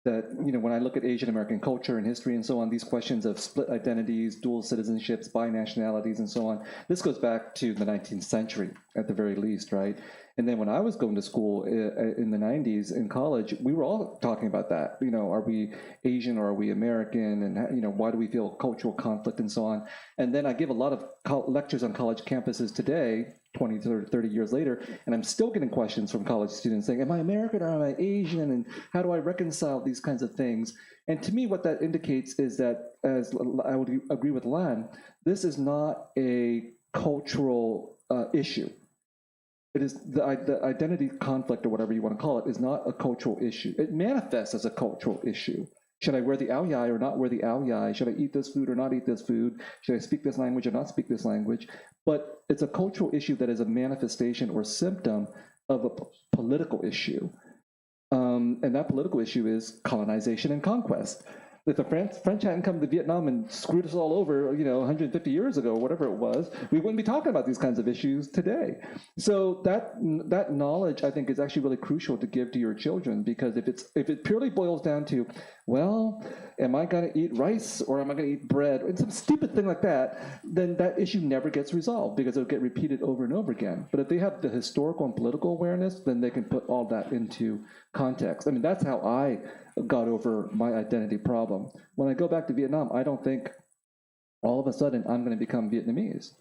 That, when I look at Asian American culture and history and so on, these questions of split identities, dual citizenships, binationalities, and so on, this goes back to the 19th century at the very least, right? And then when I was going to school in the 90s in college, we were all talking about that. Are we Asian or are we American? And, why do we feel cultural conflict and so on? And then I give a lot of lectures on college campuses today, 20, 30 years later, and I'm still getting questions from college students saying, am I American or am I Asian? And how do I reconcile these kinds of things? And to me, what that indicates is that, as I would agree with Lan, this is not a cultural issue. It is the identity conflict, or whatever you want to call it, is not a cultural issue. It manifests as a cultural issue. Should I wear the ao yai or not wear the ao yai? Should I eat this food or not eat this food? Should I speak this language or not speak this language? But it's a cultural issue that is a manifestation or symptom of a political issue. And that political issue is colonization and conquest. If the French hadn't come to Vietnam and screwed us all over, 150 years ago, whatever it was, we wouldn't be talking about these kinds of issues today. So that knowledge, I think, is actually really crucial to give to your children, because if it purely boils down to, well, am I going to eat rice or am I going to eat bread, and some stupid thing like that, then that issue never gets resolved because it'll get repeated over and over again. But if they have the historical and political awareness, then they can put all that into context. I mean, that's how I got over my identity problem. When I go back to Vietnam, I don't think all of a sudden I'm going to become Vietnamese,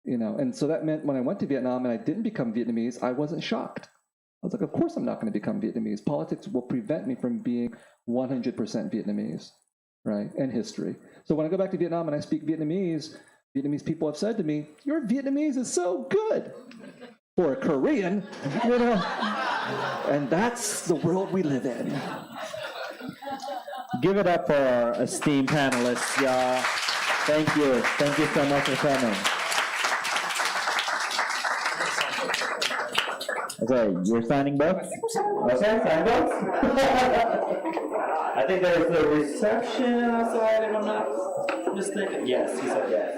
and so that meant when I went to Vietnam and I didn't become Vietnamese, I wasn't shocked. I was like, of course I'm not going to become Vietnamese. Politics will prevent me from being 100% Vietnamese, right? And history. So when I go back to Vietnam and I speak Vietnamese people have said to me, your Vietnamese is so good. for a Korean, you know, and that's the world we live in. Give it up for our esteemed panelists, y'all. Thank you. Thank you so much for coming. Okay, you're signing books? Okay, sign books? I think there's a reception outside, if I'm not mistaken. Yes, he said yes.